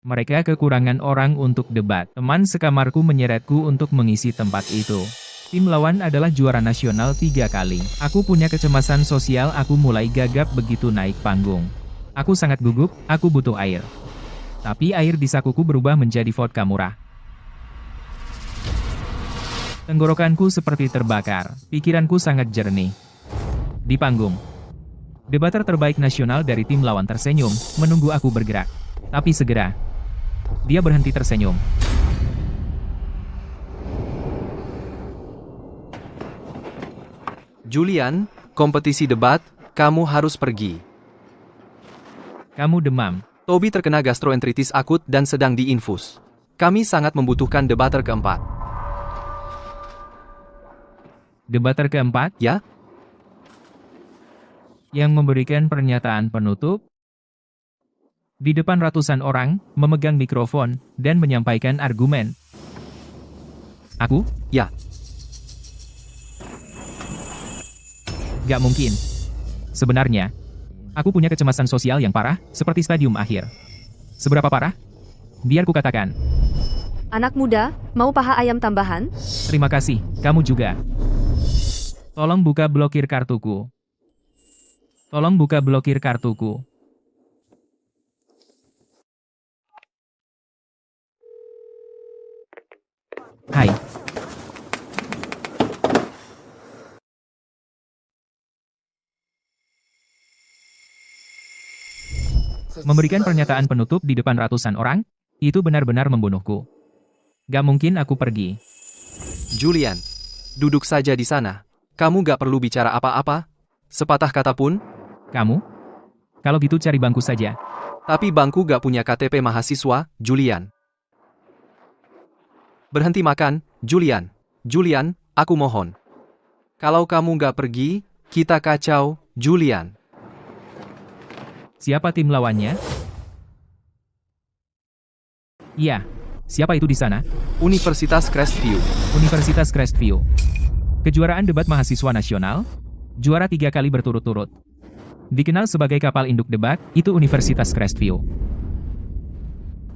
Mereka kekurangan orang untuk debat. Teman sekamarku menyeretku untuk mengisi tempat itu. Tim lawan adalah juara nasional 3 kali. Aku punya kecemasan sosial, aku mulai gagap begitu naik panggung. Aku sangat gugup, aku butuh air. Tapi air di sakuku berubah menjadi vodka murah. Tenggorokanku seperti terbakar, pikiranku sangat jernih. Di panggung, debater terbaik nasional dari tim lawan tersenyum, menunggu aku bergerak. Tapi segera, dia berhenti tersenyum. Julian, kompetisi debat, kamu harus pergi. Kamu demam. Toby terkena gastroenteritis akut dan sedang diinfus. Kami sangat membutuhkan debater keempat. Debater keempat, Ya? yang memberikan pernyataan penutup di depan ratusan orang, memegang mikrofon, dan menyampaikan argumen. Aku? Ya. Gak mungkin. Sebenarnya, aku punya kecemasan sosial yang parah, seperti stadium akhir. Seberapa parah? Biar ku katakan. Anak muda, mau paha ayam tambahan? Terima kasih, kamu juga. Tolong buka blokir kartuku. Tolong buka blokir kartuku. Hai. Memberikan pernyataan penutup di depan ratusan orang, itu benar-benar membunuhku. Gak mungkin aku pergi. Julian, duduk saja di sana. Kamu gak perlu bicara apa-apa. Sepatah kata pun. Kamu? Kalau gitu cari bangku saja. Tapi bangku gak punya KTP mahasiswa, Julian. Berhenti makan, Julian. Julian, aku mohon. Kalau kamu gak pergi, kita kacau, Julian. Siapa tim lawannya? Iya. Siapa itu di sana? Universitas Crestview. Universitas Crestview. Kejuaraan debat mahasiswa nasional? Juara 3 kali berturut-turut. Dikenal sebagai kapal induk debat, itu Universitas Crestview.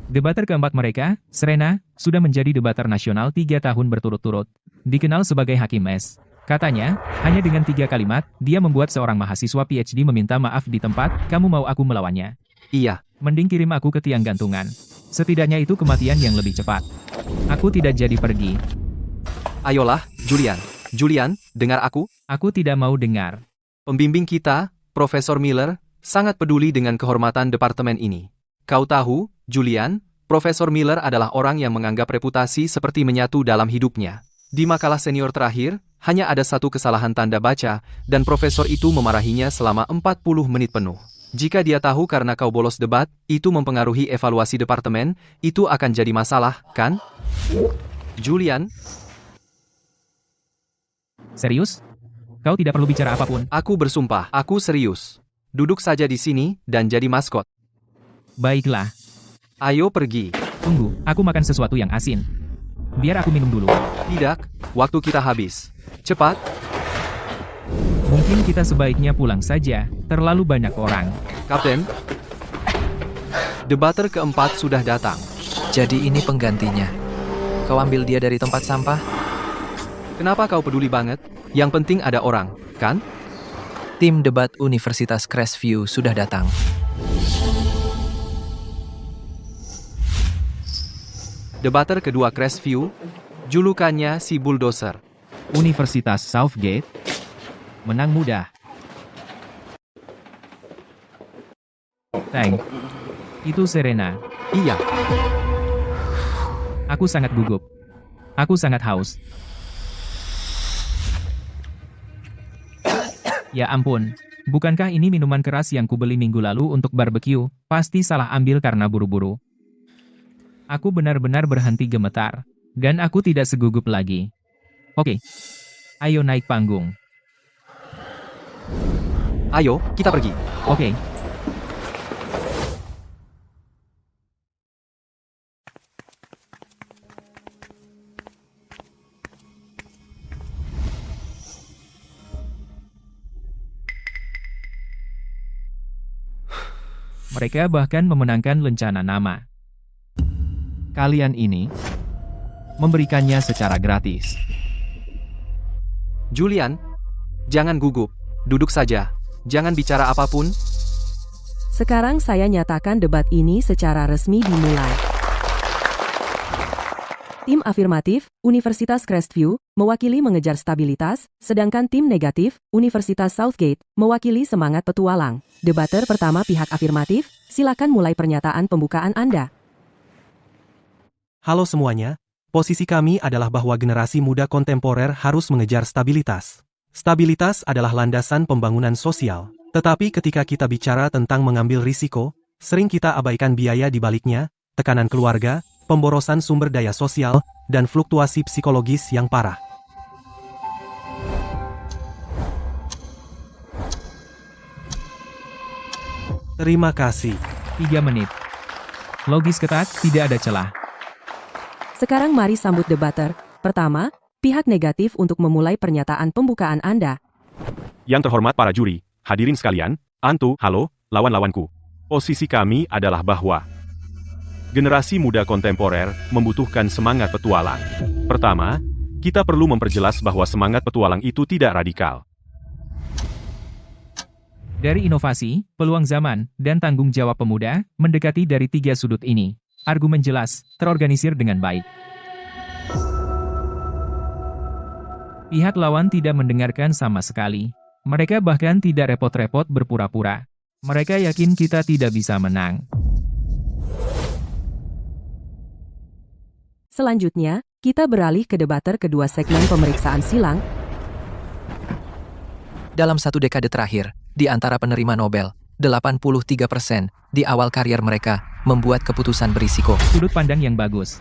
Debater keempat mereka, Serena, sudah menjadi debater nasional 3 tahun berturut-turut. Dikenal sebagai Hakim S. Katanya, hanya dengan 3 kalimat, dia membuat seorang mahasiswa PhD meminta maaf di tempat, kamu mau aku melawannya? Iya. Mending kirim aku ke tiang gantungan. Setidaknya itu kematian yang lebih cepat. Aku tidak jadi pergi. Ayolah, Julian. Julian, dengar aku. Aku tidak mau dengar. Pembimbing kita, Profesor Miller, sangat peduli dengan kehormatan departemen ini. Kau tahu, Julian, Profesor Miller adalah orang yang menganggap reputasi seperti menyatu dalam hidupnya. Di makalah senior terakhir, hanya ada satu kesalahan tanda baca, dan profesor itu memarahinya selama 40 menit penuh. Jika dia tahu karena kau bolos debat, itu mempengaruhi evaluasi departemen, itu akan jadi masalah, kan? Julian, Serius? Kau tidak perlu bicara apapun. aku bersumpah, aku serius. Duduk saja di sini, dan jadi maskot. Baiklah. Ayo pergi. Tunggu, aku makan sesuatu yang asin. Biar aku minum dulu. Tidak, waktu kita habis. Cepat. Mungkin kita sebaiknya pulang saja, terlalu banyak orang. Kapten. Debater keempat sudah datang. Jadi ini penggantinya. Kau ambil dia dari tempat sampah? Kenapa kau peduli banget? Yang penting ada orang, kan? Tim debat Universitas Crestview sudah datang. Debater kedua Crestview, julukannya si Bulldozer. Universitas Southgate. Menang mudah. Tank. Itu Serena. Iya, Aku sangat gugup. Aku sangat haus. Ya ampun. Bukankah ini minuman keras yang kubeli minggu lalu untuk barbecue? Pasti salah ambil karena buru-buru. Aku benar-benar berhenti gemetar. Dan aku tidak segugup lagi. Oke. Ayo naik panggung. ayo, kita pergi. Oke. Mereka bahkan memenangkan lencana nama. Kalian ini memberikannya secara gratis. Julian, jangan gugup. Duduk saja. Jangan bicara apapun. Sekarang saya nyatakan debat ini secara resmi dimulai. Tim afirmatif, Universitas Crestview, mewakili mengejar stabilitas, sedangkan tim negatif, Universitas Southgate, mewakili semangat petualang. Debater pertama pihak afirmatif, silakan mulai pernyataan pembukaan Anda. Halo semuanya, posisi kami adalah bahwa generasi muda kontemporer harus mengejar stabilitas. Stabilitas adalah landasan pembangunan sosial, tetapi ketika kita bicara tentang mengambil risiko, sering kita abaikan biaya di baliknya, tekanan keluarga, pemborosan sumber daya sosial, dan fluktuasi psikologis yang parah. Terima kasih. 3 menit. Logis ketat, tidak ada celah. Sekarang mari sambut debater. Pertama, pihak negatif untuk memulai pernyataan pembukaan Anda. Yang terhormat para juri, hadirin sekalian, Antu, halo, lawan-lawanku. Posisi kami adalah bahwa generasi muda kontemporer membutuhkan semangat petualang. Pertama, kita perlu memperjelas bahwa semangat petualang itu tidak radikal. Dari inovasi, peluang zaman, dan tanggung jawab pemuda, mendekati dari 3 sudut ini. Argumen jelas, terorganisir dengan baik. Pihak lawan tidak mendengarkan sama sekali. Mereka bahkan tidak repot-repot berpura-pura. Mereka yakin kita tidak bisa menang. Selanjutnya, kita beralih ke debater kedua segmen pemeriksaan silang. Dalam 1 dekade terakhir, di antara penerima Nobel, 83% di awal karier mereka membuat keputusan berisiko. Sudut pandang yang bagus.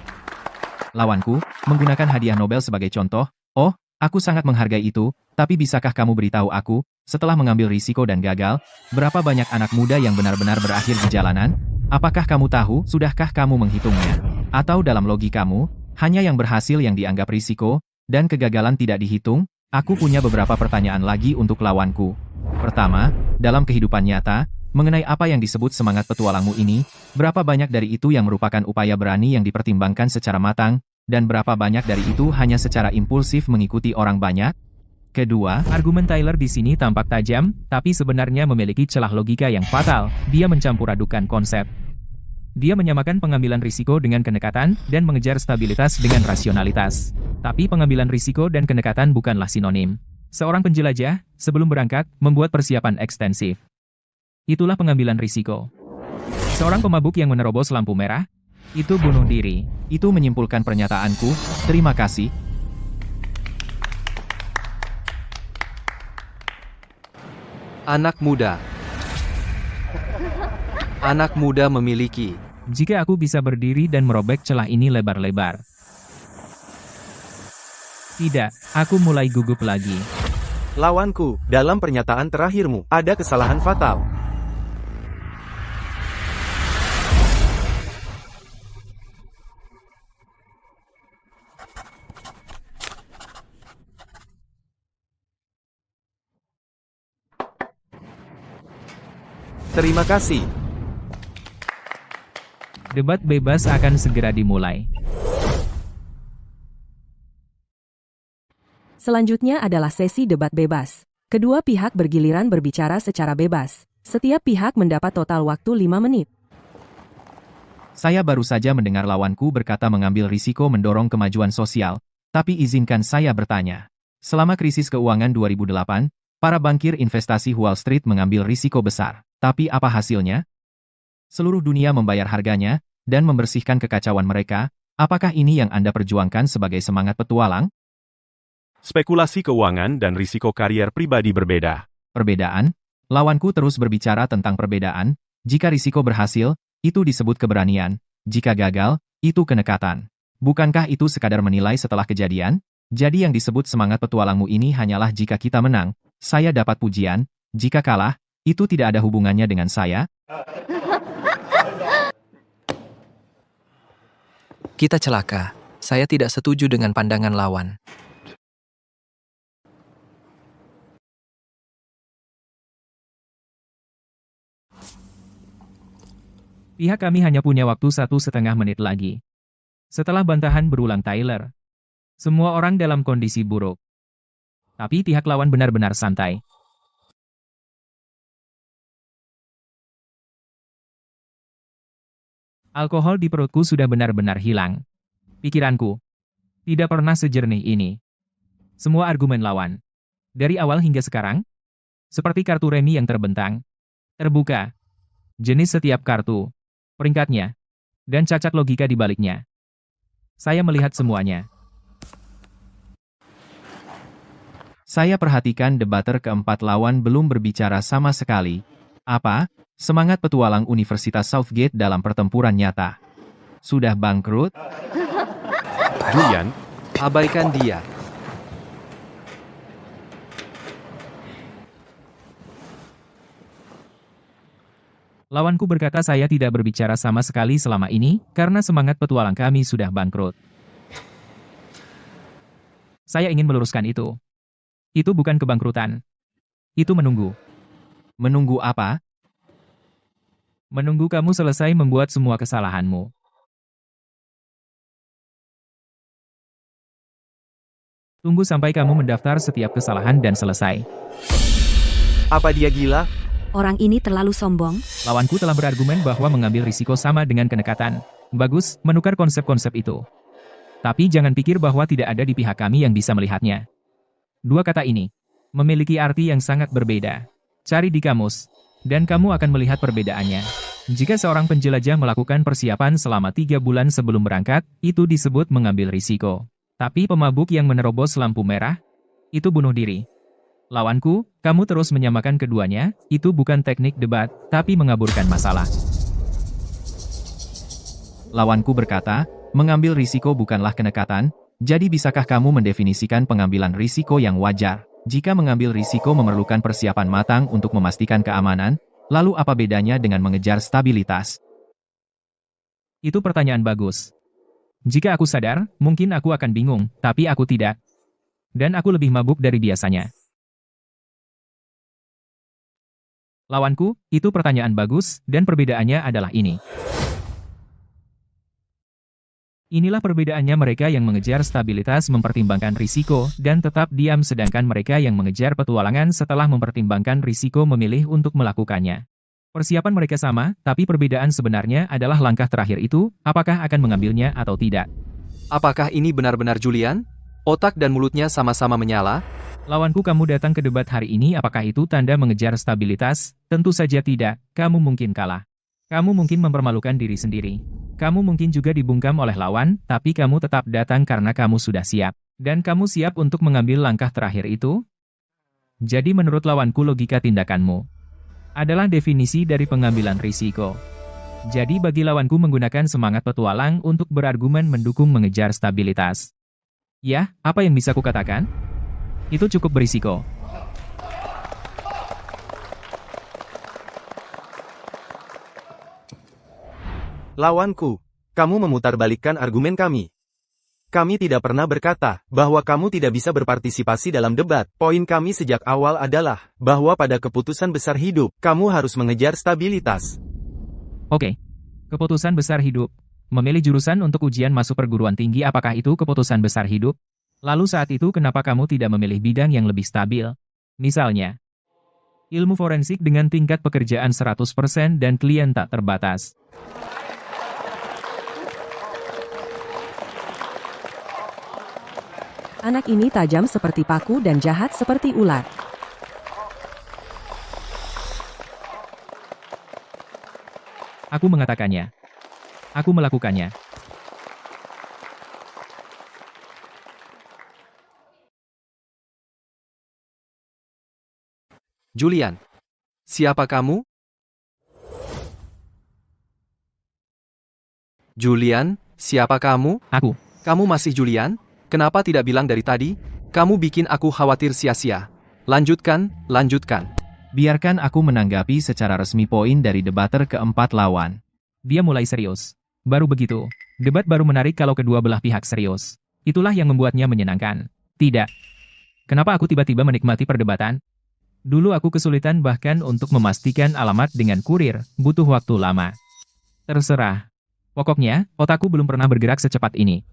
Lawanku, menggunakan hadiah Nobel sebagai contoh. Oh, aku sangat menghargai itu, tapi bisakah kamu beritahu aku, setelah mengambil risiko dan gagal, berapa banyak anak muda yang benar-benar berakhir di jalanan? Apakah kamu tahu, sudahkah kamu menghitungnya? Atau dalam logikamu, hanya yang berhasil yang dianggap risiko, dan kegagalan tidak dihitung? Aku punya beberapa pertanyaan lagi untuk lawanku. Pertama, dalam kehidupan nyata, mengenai apa yang disebut semangat petualangmu ini, berapa banyak dari itu yang merupakan upaya berani yang dipertimbangkan secara matang, dan berapa banyak dari itu hanya secara impulsif mengikuti orang banyak? Kedua, argumen Tyler di sini tampak tajam, tapi sebenarnya memiliki celah logika yang fatal. Dia mencampur adukan konsep. Dia menyamakan pengambilan risiko dengan kedekatan, dan mengejar stabilitas dengan rasionalitas. Tapi pengambilan risiko dan kedekatan bukanlah sinonim. Seorang penjelajah, sebelum berangkat, membuat persiapan ekstensif. Itulah pengambilan risiko. Seorang pemabuk yang menerobos lampu merah, itu bunuh diri. Itu menyimpulkan pernyataanku. Terima kasih. Anak muda. Anak muda memiliki. Jika aku bisa berdiri dan merobek celah ini lebar-lebar. Tidak, aku mulai gugup lagi. Lawanku, dalam pernyataan terakhirmu, ada kesalahan fatal. Terima kasih. Debat bebas akan segera dimulai. Selanjutnya adalah sesi debat bebas. Kedua pihak bergiliran berbicara secara bebas. Setiap pihak mendapat total waktu 5 menit. Saya baru saja mendengar lawanku berkata mengambil risiko mendorong kemajuan sosial, tapi izinkan saya bertanya. Selama krisis keuangan 2008, para bankir investasi Wall Street mengambil risiko besar. Tapi apa hasilnya? Seluruh dunia membayar harganya, dan membersihkan kekacauan mereka. Apakah ini yang Anda perjuangkan sebagai semangat petualang? Spekulasi keuangan dan risiko karier pribadi berbeda. Perbedaan? Lawanku terus berbicara tentang perbedaan. Jika risiko berhasil, itu disebut keberanian. Jika gagal, itu kenekatan. Bukankah itu sekadar menilai setelah kejadian? Jadi yang disebut semangat petualangmu ini hanyalah jika kita menang, saya dapat pujian. Jika kalah, itu tidak ada hubungannya dengan saya. Kita celaka. Saya tidak setuju dengan pandangan lawan. Pihak kami hanya punya waktu 1,5 menit lagi. Setelah bantahan berulang Tyler, semua orang dalam kondisi buruk. Tapi pihak lawan benar-benar santai. Alkohol di perutku sudah benar-benar hilang. Pikiranku tidak pernah sejernih ini. Semua argumen lawan, dari awal hingga sekarang, seperti kartu remi yang terbentang, terbuka, jenis setiap kartu, peringkatnya, dan cacat logika di baliknya. Saya melihat semuanya. Saya perhatikan debater keempat lawan belum berbicara sama sekali. Apa? Semangat petualang Universitas Southgate dalam pertempuran nyata. Sudah bangkrut? Julian, Abaikan dia. Lawanku berkata saya tidak berbicara sama sekali selama ini, karena semangat petualang kami sudah bangkrut. Saya ingin meluruskan itu. Itu bukan kebangkrutan. Itu menunggu. Menunggu apa? Menunggu kamu selesai membuat semua kesalahanmu. Tunggu sampai kamu mendaftar setiap kesalahan dan selesai. Apa dia gila? Orang ini terlalu sombong. Lawanku telah berargumen bahwa mengambil risiko sama dengan kenekatan. Bagus, menukar konsep-konsep itu. Tapi jangan pikir bahwa tidak ada di pihak kami yang bisa melihatnya. Dua kata ini memiliki arti yang sangat berbeda. Cari di kamus, dan kamu akan melihat perbedaannya. Jika seorang penjelajah melakukan persiapan selama 3 bulan sebelum berangkat, itu disebut mengambil risiko. Tapi pemabuk yang menerobos lampu merah, itu bunuh diri. Lawanku, kamu terus menyamakan keduanya, itu bukan teknik debat, tapi mengaburkan masalah. Lawanku berkata, mengambil risiko bukanlah kenekatan, jadi bisakah kamu mendefinisikan pengambilan risiko yang wajar? Jika mengambil risiko memerlukan persiapan matang untuk memastikan keamanan, lalu apa bedanya dengan mengejar stabilitas? Itu pertanyaan bagus. Jika aku sadar, mungkin aku akan bingung, tapi aku tidak. Dan aku lebih mabuk dari biasanya. Lawanku, itu pertanyaan bagus, dan perbedaannya adalah ini. Inilah perbedaannya mereka yang mengejar stabilitas mempertimbangkan risiko, dan tetap diam sedangkan mereka yang mengejar petualangan setelah mempertimbangkan risiko memilih untuk melakukannya. Persiapan mereka sama, tapi perbedaan sebenarnya adalah langkah terakhir itu, apakah akan mengambilnya atau tidak. Apakah ini benar-benar Julian? Otak dan mulutnya sama-sama menyala? Lawanku, kamu datang ke debat hari ini, apakah itu tanda mengejar stabilitas? Tentu saja tidak, kamu mungkin kalah. Kamu mungkin mempermalukan diri sendiri. Kamu mungkin juga dibungkam oleh lawan, tapi kamu tetap datang karena kamu sudah siap. Dan kamu siap untuk mengambil langkah terakhir itu? Jadi menurut lawanku logika tindakanmu adalah definisi dari pengambilan risiko. Jadi bagi lawanku menggunakan semangat petualang untuk berargumen mendukung mengejar stabilitas. Ya, apa yang bisa kukatakan? Itu cukup berisiko. Lawanku, kamu memutarbalikkan argumen kami. Kami tidak pernah berkata bahwa kamu tidak bisa berpartisipasi dalam debat. Poin kami sejak awal adalah bahwa pada keputusan besar hidup, kamu harus mengejar stabilitas. Oke. Keputusan besar hidup. Memilih jurusan untuk ujian masuk perguruan tinggi, apakah itu keputusan besar hidup? Lalu saat itu kenapa kamu tidak memilih bidang yang lebih stabil? Misalnya, ilmu forensik dengan tingkat pekerjaan 100% dan klien tak terbatas. Anak ini tajam seperti paku dan jahat seperti ular. Aku mengatakannya. Aku melakukannya. Julian, siapa kamu? Julian, siapa kamu? Aku. Kamu masih Julian? Kenapa tidak bilang dari tadi? Kamu bikin aku khawatir sia-sia. Lanjutkan, lanjutkan. Biarkan aku menanggapi secara resmi poin dari debater keempat lawan. Dia mulai serius. Baru begitu. Debat baru menarik kalau kedua belah pihak serius. Itulah yang membuatnya menyenangkan. Tidak. Kenapa aku tiba-tiba menikmati perdebatan? Dulu aku kesulitan bahkan untuk memastikan alamat dengan kurir, butuh waktu lama. Terserah. Pokoknya, otakku belum pernah bergerak secepat ini.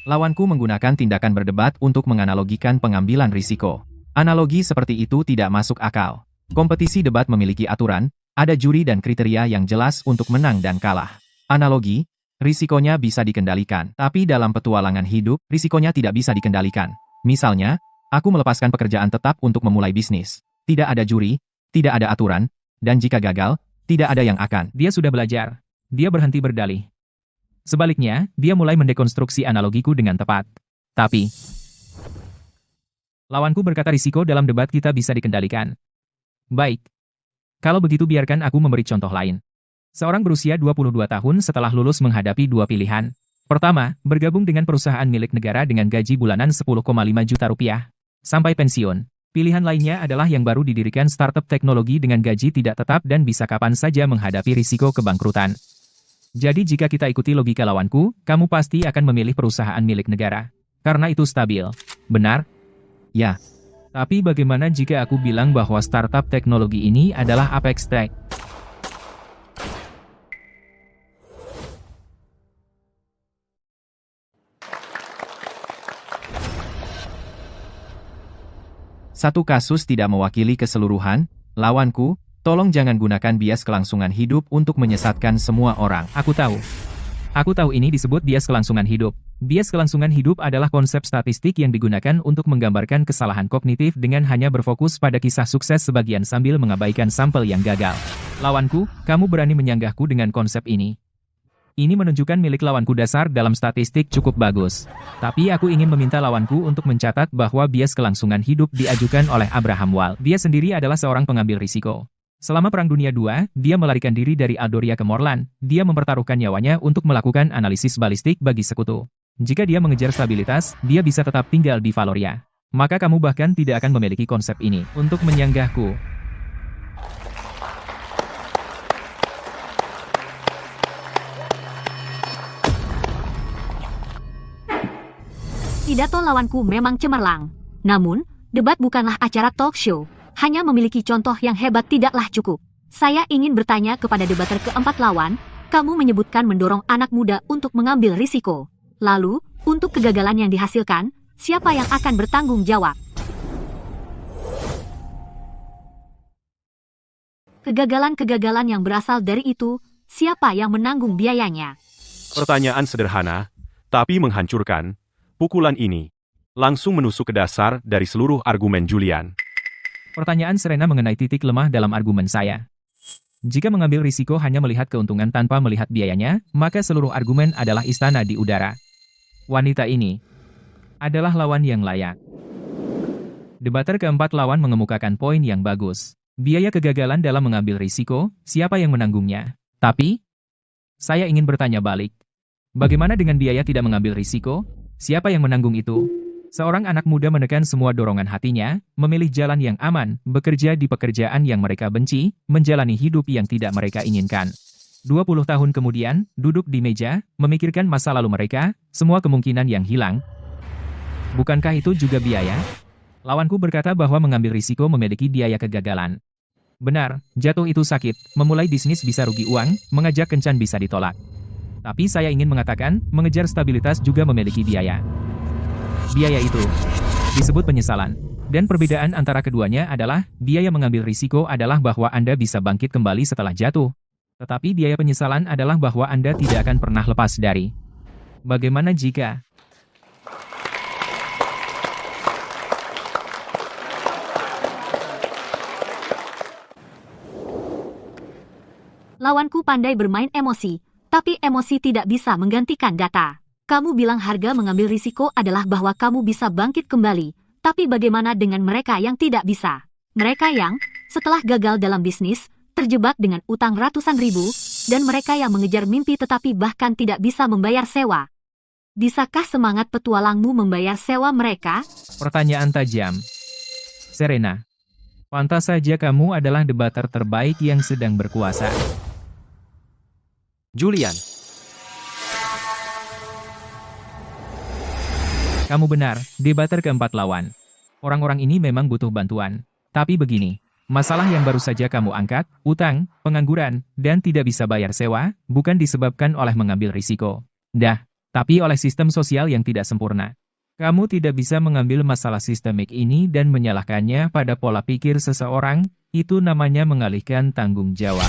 Lawanku menggunakan tindakan berdebat untuk menganalogikan pengambilan risiko. Analogi seperti itu tidak masuk akal. Kompetisi debat memiliki aturan, ada juri dan kriteria yang jelas untuk menang dan kalah. Analogi, risikonya bisa dikendalikan, tapi dalam petualangan hidup, risikonya tidak bisa dikendalikan. Misalnya, aku melepaskan pekerjaan tetap untuk memulai bisnis. Tidak ada juri, tidak ada aturan, dan jika gagal, tidak ada yang akan. Dia sudah belajar. Dia berhenti berdalih. Sebaliknya, dia mulai mendekonstruksi analogiku dengan tepat. Tapi, lawanku berkata risiko dalam debat kita bisa dikendalikan. Baik. Kalau begitu biarkan aku memberi contoh lain. Seorang berusia 22 tahun setelah lulus menghadapi dua pilihan. Pertama, bergabung dengan perusahaan milik negara dengan gaji bulanan 10,5 juta rupiah. Sampai pensiun. Pilihan lainnya adalah yang baru didirikan startup teknologi dengan gaji tidak tetap dan bisa kapan saja menghadapi risiko kebangkrutan. Jadi jika kita ikuti logika lawanku, kamu pasti akan memilih perusahaan milik negara. Karena itu stabil. Benar? Ya. Tapi bagaimana jika aku bilang bahwa startup teknologi ini adalah Apex Tech? Satu kasus tidak mewakili keseluruhan, lawanku, tolong jangan gunakan bias kelangsungan hidup untuk menyesatkan semua orang. Aku tahu. Aku tahu ini disebut bias kelangsungan hidup. Bias kelangsungan hidup adalah konsep statistik yang digunakan untuk menggambarkan kesalahan kognitif dengan hanya berfokus pada kisah sukses sebagian sambil mengabaikan sampel yang gagal. Lawanku, kamu berani menyanggahku dengan konsep ini. Ini menunjukkan milik lawanku dasar dalam statistik cukup bagus. Tapi aku ingin meminta lawanku untuk mencatat bahwa bias kelangsungan hidup diajukan oleh Abraham Wald. Dia sendiri adalah seorang pengambil risiko. Selama Perang Dunia II, dia melarikan diri dari Aldoria ke Morlan. Dia mempertaruhkan nyawanya untuk melakukan analisis balistik bagi sekutu. Jika dia mengejar stabilitas, dia bisa tetap tinggal di Valoria. Maka kamu bahkan tidak akan memiliki konsep ini untuk menyanggahku. Pidato lawanku memang cemerlang. Namun, debat bukanlah acara talk show. Hanya memiliki contoh yang hebat tidaklah cukup. Saya ingin bertanya kepada debater keempat lawan, kamu menyebutkan mendorong anak muda untuk mengambil risiko. Lalu, untuk kegagalan yang dihasilkan, siapa yang akan bertanggung jawab? Kegagalan-kegagalan yang berasal dari itu, siapa yang menanggung biayanya? Pertanyaan sederhana, tapi menghancurkan. Pukulan ini langsung menusuk ke dasar dari seluruh argumen Julian. Pertanyaan Serena mengenai titik lemah dalam argumen saya. Jika mengambil risiko hanya melihat keuntungan tanpa melihat biayanya, maka seluruh argumen adalah istana di udara. Wanita ini adalah lawan yang layak. Debater keempat lawan mengemukakan poin yang bagus. Biaya kegagalan dalam mengambil risiko, siapa yang menanggungnya? Tapi, saya ingin bertanya balik. Bagaimana dengan biaya tidak mengambil risiko? Siapa yang menanggung itu? Seorang anak muda menekan semua dorongan hatinya, memilih jalan yang aman, bekerja di pekerjaan yang mereka benci, menjalani hidup yang tidak mereka inginkan. 20 tahun kemudian, duduk di meja, memikirkan masa lalu mereka, semua kemungkinan yang hilang. Bukankah itu juga biaya? Lawanku berkata bahwa mengambil risiko memiliki biaya kegagalan. Benar, jatuh itu sakit, memulai bisnis bisa rugi uang, mengajak kencan bisa ditolak. Tapi saya ingin mengatakan, mengejar stabilitas juga memiliki biaya. Biaya itu disebut penyesalan. Dan perbedaan antara keduanya adalah, biaya mengambil risiko adalah bahwa Anda bisa bangkit kembali setelah jatuh. Tetapi biaya penyesalan adalah bahwa Anda tidak akan pernah lepas dari. Bagaimana jika Lawanku pandai bermain emosi. Tapi emosi tidak bisa menggantikan data. Kamu bilang harga mengambil risiko adalah bahwa kamu bisa bangkit kembali. Tapi bagaimana dengan mereka yang tidak bisa? Mereka yang, setelah gagal dalam bisnis, terjebak dengan utang ratusan ribu, dan mereka yang mengejar mimpi tetapi bahkan tidak bisa membayar sewa. Bisakah semangat petualangmu membayar sewa mereka? Pertanyaan tajam. Serena, pantas saja kamu adalah debater terbaik yang sedang berkuasa. Julian. Kamu benar, debater keempat lawan. Orang-orang ini memang butuh bantuan. Tapi begini, Masalah yang baru saja kamu angkat, utang, pengangguran, dan tidak bisa bayar sewa, bukan disebabkan oleh mengambil risiko. Tapi oleh sistem sosial yang tidak sempurna. Kamu tidak bisa mengambil masalah sistemik ini dan menyalahkannya pada pola pikir seseorang, itu namanya mengalihkan tanggung jawab.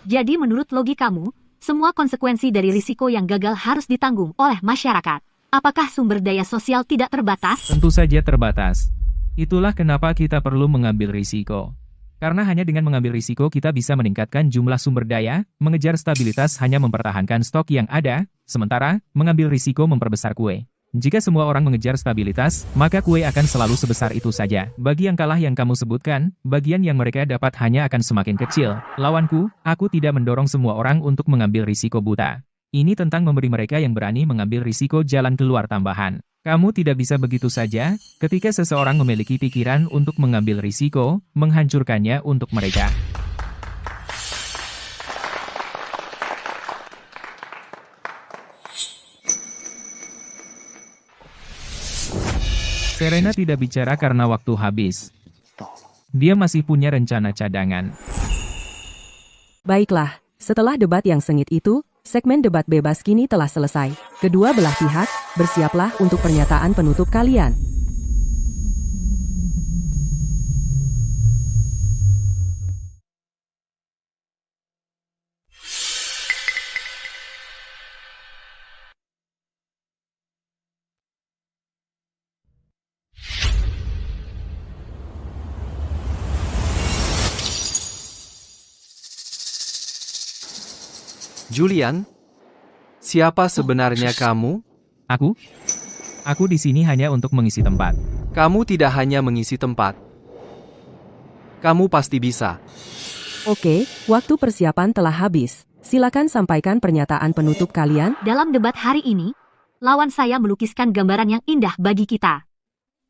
Jadi menurut logikamu, semua konsekuensi dari risiko yang gagal harus ditanggung oleh masyarakat. Apakah sumber daya sosial tidak terbatas? Tentu saja terbatas. Itulah kenapa kita perlu mengambil risiko. Karena hanya dengan mengambil risiko kita bisa meningkatkan jumlah sumber daya, mengejar stabilitas hanya mempertahankan stok yang ada, sementara mengambil risiko memperbesar kue. Jika semua orang mengejar stabilitas, maka kue akan selalu sebesar itu saja. Bagi yang kalah yang kamu sebutkan, bagian yang mereka dapat hanya akan semakin kecil. Lawanku, aku tidak mendorong semua orang untuk mengambil risiko buta. Ini tentang memberi mereka yang berani mengambil risiko jalan keluar tambahan. Kamu tidak bisa begitu saja, ketika seseorang memiliki pikiran untuk mengambil risiko, menghancurkannya untuk mereka. Serena tidak bicara karena waktu habis. Dia masih punya rencana cadangan. Baiklah, setelah debat yang sengit itu, segmen debat bebas kini telah selesai. Kedua belah pihak, bersiaplah untuk pernyataan penutup kalian. Julian, siapa sebenarnya kamu? Aku di sini hanya untuk mengisi tempat. Kamu tidak hanya mengisi tempat. Kamu pasti bisa. Oke, waktu persiapan telah habis. Silakan sampaikan pernyataan penutup kalian. Dalam debat hari ini, lawan saya melukiskan gambaran yang indah bagi kita.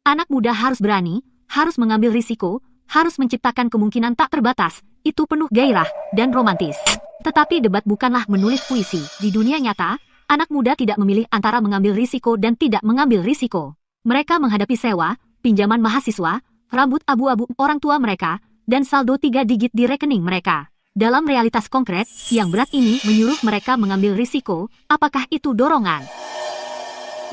Anak muda harus berani, harus mengambil risiko, harus menciptakan kemungkinan tak terbatas, itu penuh gairah dan romantis. Tetapi debat bukanlah menulis puisi. Di dunia nyata, anak muda tidak memilih antara mengambil risiko dan tidak mengambil risiko. Mereka menghadapi sewa, pinjaman mahasiswa, rambut abu-abu orang tua mereka, dan saldo 3 digit di rekening mereka. Dalam realitas konkret, yang berat ini menyuruh mereka mengambil risiko. Apakah itu dorongan?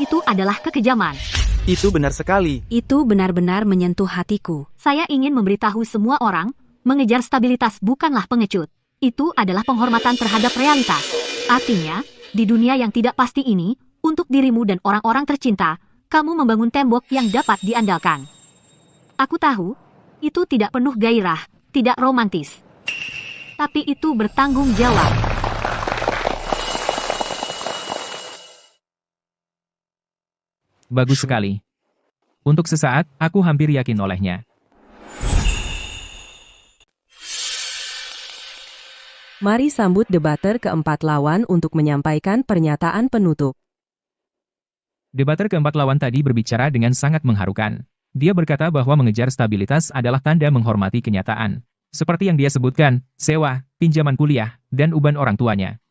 Itu adalah kekejaman. Itu benar sekali. Itu benar-benar menyentuh hatiku. Saya ingin memberitahu semua orang, mengejar stabilitas bukanlah pengecut. Itu adalah penghormatan terhadap realitas. Artinya, di dunia yang tidak pasti ini, untuk dirimu dan orang-orang tercinta, kamu membangun tembok yang dapat diandalkan. Aku tahu, itu tidak penuh gairah, tidak romantis. Tapi itu bertanggung jawab. Bagus sekali. Untuk sesaat, aku hampir yakin olehnya. Mari sambut debater keempat lawan untuk menyampaikan pernyataan penutup. Debater keempat lawan tadi berbicara dengan sangat mengharukan. Dia berkata bahwa mengejar stabilitas adalah tanda menghormati kenyataan. Seperti yang dia sebutkan, sewa, pinjaman kuliah, dan uban orang tuanya.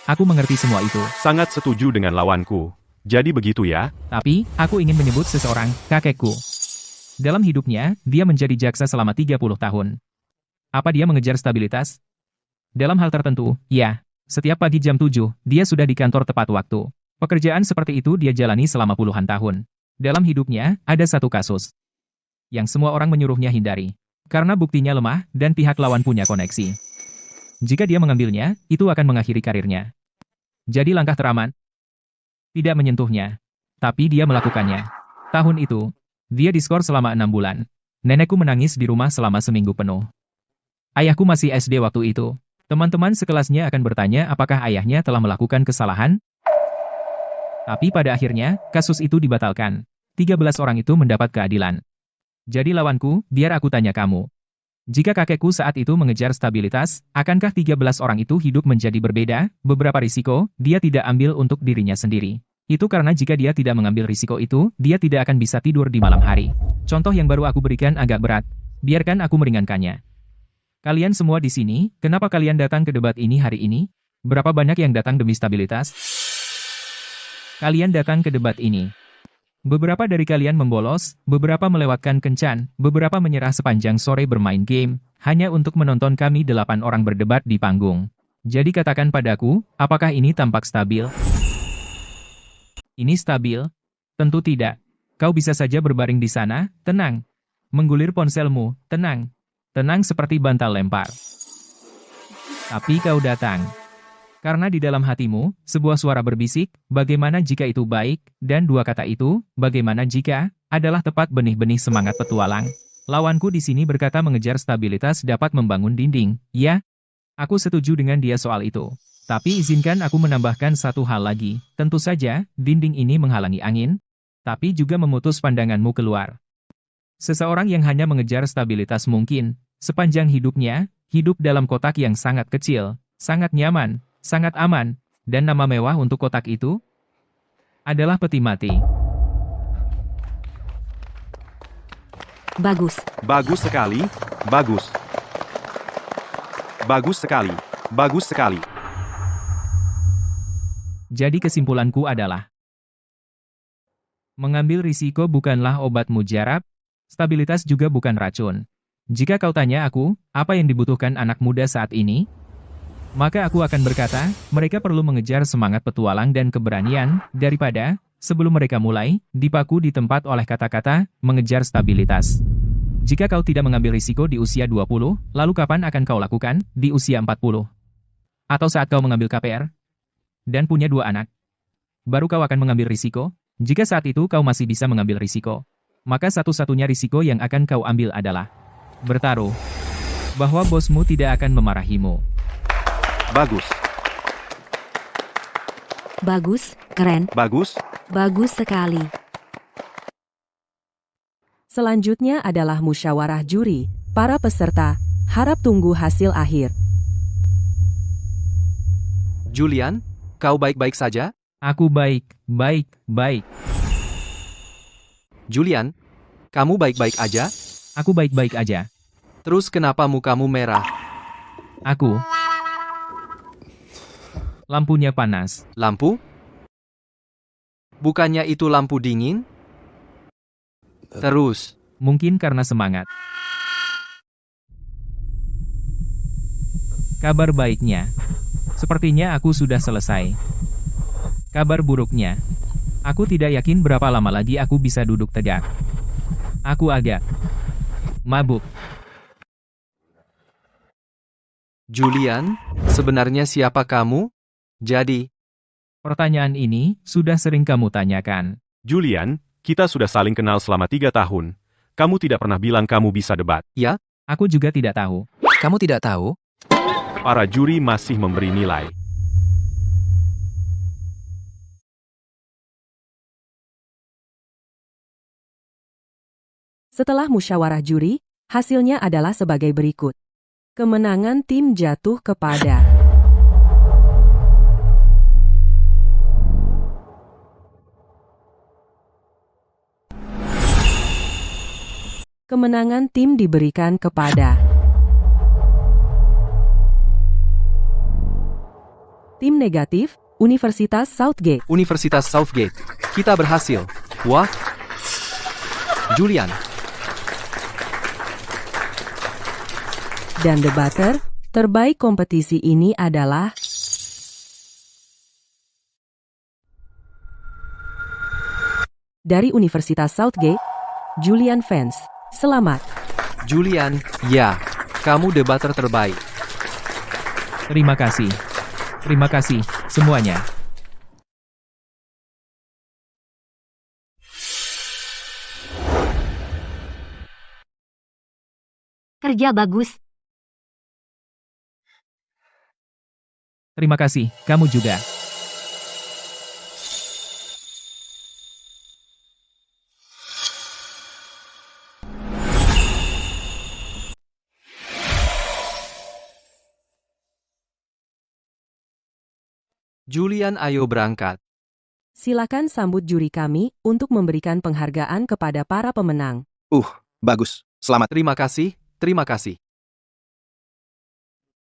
Aku mengerti semua itu. Sangat setuju dengan lawanku. Jadi begitu ya? Tapi, aku ingin menyebut seseorang, kakekku. Dalam hidupnya, dia menjadi jaksa selama 30 tahun. Apa dia mengejar stabilitas? Dalam hal tertentu, ya. Setiap pagi jam 7, dia sudah di kantor tepat waktu. Pekerjaan seperti itu dia jalani selama puluhan tahun. Dalam hidupnya, ada satu kasus yang semua orang menyuruhnya hindari. Karena buktinya lemah, dan pihak lawan punya koneksi. Jika dia mengambilnya, itu akan mengakhiri karirnya. Jadi langkah teraman, tidak menyentuhnya. Tapi dia melakukannya. Tahun itu, dia diskor selama 6 bulan. Nenekku menangis di rumah selama seminggu penuh. Ayahku masih SD waktu itu. Teman-teman sekelasnya akan bertanya apakah ayahnya telah melakukan kesalahan. Tapi pada akhirnya, kasus itu dibatalkan. 13 orang itu mendapat keadilan. Jadi lawanku, biar aku tanya kamu. Jika kakekku saat itu mengejar stabilitas, akankah 13 orang itu hidup menjadi berbeda? Beberapa risiko, dia tidak ambil untuk dirinya sendiri. Itu karena jika dia tidak mengambil risiko itu, dia tidak akan bisa tidur di malam hari. Contoh yang baru aku berikan agak berat. Biarkan aku meringankannya. Kalian semua di sini, kenapa kalian datang ke debat ini hari ini? Berapa banyak yang datang demi stabilitas? Kalian datang ke debat ini Beberapa dari kalian membolos, beberapa melewatkan kencan, beberapa menyerah sepanjang sore bermain game, hanya untuk menonton kami 8 orang berdebat di panggung. Jadi katakan padaku, apakah ini tampak stabil? Ini stabil? Tentu tidak. Kau bisa saja berbaring di sana, tenang. Menggulir ponselmu, tenang. Tenang seperti bantal lempar. Tapi kau datang. Karena di dalam hatimu, sebuah suara berbisik, bagaimana jika itu baik, dan dua kata itu, bagaimana jika, adalah tepat benih-benih semangat petualang. Lawanku di sini berkata mengejar stabilitas dapat membangun dinding, ya? Aku setuju dengan dia soal itu. Tapi izinkan aku menambahkan satu hal lagi, tentu saja, dinding ini menghalangi angin, tapi juga memutus pandanganmu keluar. Seseorang yang hanya mengejar stabilitas mungkin, sepanjang hidupnya, hidup dalam kotak yang sangat kecil, sangat nyaman, sangat aman, dan nama mewah untuk kotak itu adalah peti mati. Bagus. Bagus sekali, bagus. Bagus sekali, bagus sekali. Jadi kesimpulanku adalah, mengambil risiko bukanlah obat mujarab, stabilitas juga bukan racun. Jika kau tanya aku, apa yang dibutuhkan anak muda saat ini? Maka aku akan berkata, mereka perlu mengejar semangat petualang dan keberanian, daripada, sebelum mereka mulai, dipaku di tempat oleh kata-kata, mengejar stabilitas. Jika kau tidak mengambil risiko di usia 20, lalu kapan akan kau lakukan, di usia 40? Atau saat kau mengambil KPR? Dan punya 2 anak? Baru kau akan mengambil risiko? Jika saat itu kau masih bisa mengambil risiko, maka satu-satunya risiko yang akan kau ambil adalah bertaruh bahwa bosmu tidak akan memarahimu. Bagus, Bagus, keren, bagus, bagus sekali. Selanjutnya adalah musyawarah juri. Para peserta, harap tunggu hasil akhir. Julian, kau baik-baik saja? Aku baik, baik, baik. Julian, kamu baik-baik aja? Aku baik-baik aja. Terus kenapa mukamu merah? Aku. Lampunya panas. Lampu? Bukannya itu lampu dingin? Terus, Mungkin karena semangat. Kabar baiknya. Sepertinya aku sudah selesai. Kabar buruknya. Aku tidak yakin berapa lama lagi aku bisa duduk tegak. Aku agak mabuk. Julian, sebenarnya siapa kamu? Jadi, Pertanyaan ini sudah sering kamu tanyakan. Julian, kita sudah saling kenal selama 3 tahun. Kamu tidak pernah bilang kamu bisa debat. Aku juga tidak tahu. Kamu tidak tahu? Para juri masih memberi nilai. Setelah musyawarah juri, hasilnya adalah sebagai berikut. Kemenangan tim jatuh kepada kemenangan tim diberikan kepada tim negatif, Universitas Southgate. Universitas Southgate. Kita berhasil. Wah. Julian, Dan debater, terbaik kompetisi ini adalah dari Universitas Southgate, Julian Vance. Selamat. Julian, ya, kamu debater terbaik. Terima kasih. Terima kasih, semuanya. Kerja bagus. Terima kasih, kamu juga. Julian, ayo berangkat. Silakan sambut juri kami untuk memberikan penghargaan kepada para pemenang. Bagus. Selamat. Terima kasih, terima kasih.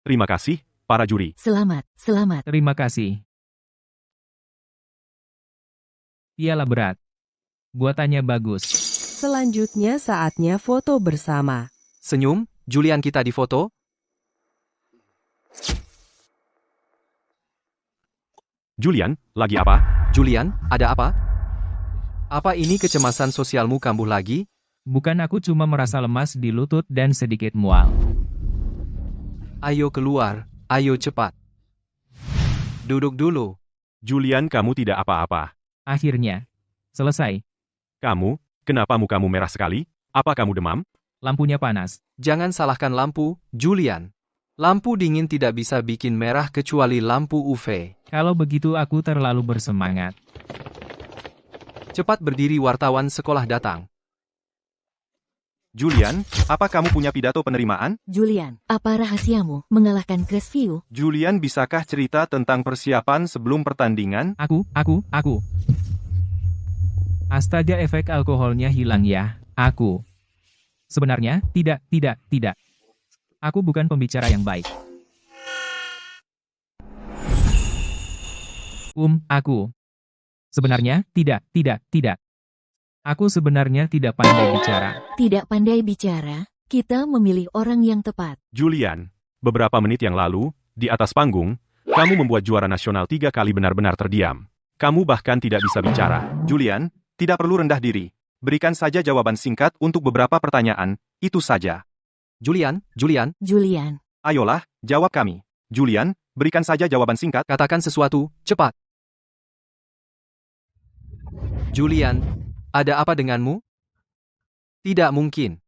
Terima kasih, para juri. Selamat, selamat. Terima kasih. Piala berat. Buatannya bagus. Selanjutnya saatnya foto bersama. Senyum, Julian kita difoto. Julian, lagi apa? Julian, ada apa? Apa ini kecemasan sosialmu kambuh lagi? Bukan, aku cuma merasa lemas di lutut dan sedikit mual. Ayo keluar, ayo cepat. Duduk dulu. Julian, kamu tidak apa-apa. Akhirnya. Selesai. Kamu, kenapa mukamu merah sekali? Apa kamu demam? Lampunya panas. Jangan salahkan lampu, Julian. Lampu dingin tidak bisa bikin merah kecuali lampu UV. Kalau begitu aku terlalu bersemangat. Cepat berdiri, wartawan sekolah datang. Julian, apa kamu punya pidato penerimaan? Julian, apa rahasiamu mengalahkan Crestview? Julian, bisakah cerita tentang persiapan sebelum pertandingan? Aku. Astaga, efek alkoholnya hilang ya. Aku. Sebenarnya, tidak. Aku bukan pembicara yang baik. Aku. Sebenarnya, tidak. Aku sebenarnya tidak pandai bicara. Tidak pandai bicara, kita memilih orang yang tepat. Julian, beberapa menit yang lalu, di atas panggung, kamu membuat juara nasional 3 kali benar-benar terdiam. Kamu bahkan tidak bisa bicara. Julian, tidak perlu rendah diri. Berikan saja jawaban singkat untuk beberapa pertanyaan, itu saja. Julian. Ayolah, jawab kami. Julian, berikan saja jawaban singkat. Katakan sesuatu, cepat. Julian, ada apa denganmu? Tidak mungkin.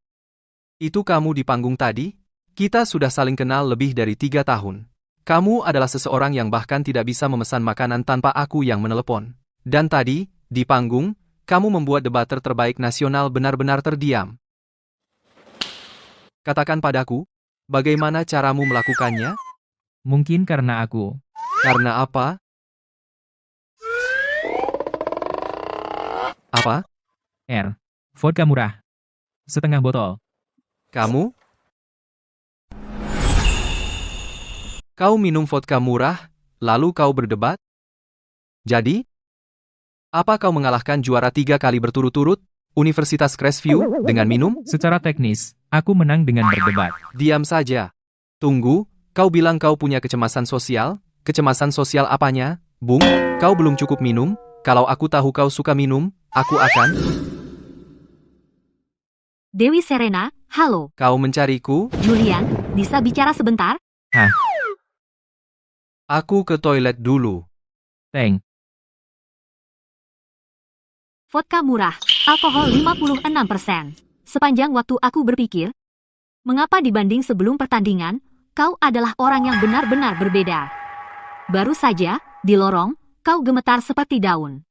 Itu kamu di panggung tadi? Kita sudah saling kenal lebih dari 3 tahun. Kamu adalah seseorang yang bahkan tidak bisa memesan makanan tanpa aku yang menelepon. Dan tadi, di panggung, kamu membuat debater terbaik nasional benar-benar terdiam. Katakan padaku, bagaimana caramu melakukannya? Mungkin karena aku. Karena apa? Apa? Vodka murah. Setengah botol. Kamu? Kau minum vodka murah, lalu kau berdebat? Jadi? Apa kau mengalahkan juara 3 kali berturut-turut, Universitas Crestview, dengan minum? Secara teknis, aku menang dengan berdebat. Diam saja. Tunggu, kau bilang kau punya kecemasan sosial? Kecemasan sosial apanya, Bung? Kau belum cukup minum? Kalau aku tahu kau suka minum, aku akan... Dewi Serena, halo. Kau mencariku? Julian, bisa bicara sebentar? Hah? Aku ke toilet dulu. Teng. Vodka murah, alkohol 56%. Sepanjang waktu aku berpikir, mengapa dibanding sebelum pertandingan, kau adalah orang yang benar-benar berbeda. Baru saja, di lorong, kau gemetar seperti daun.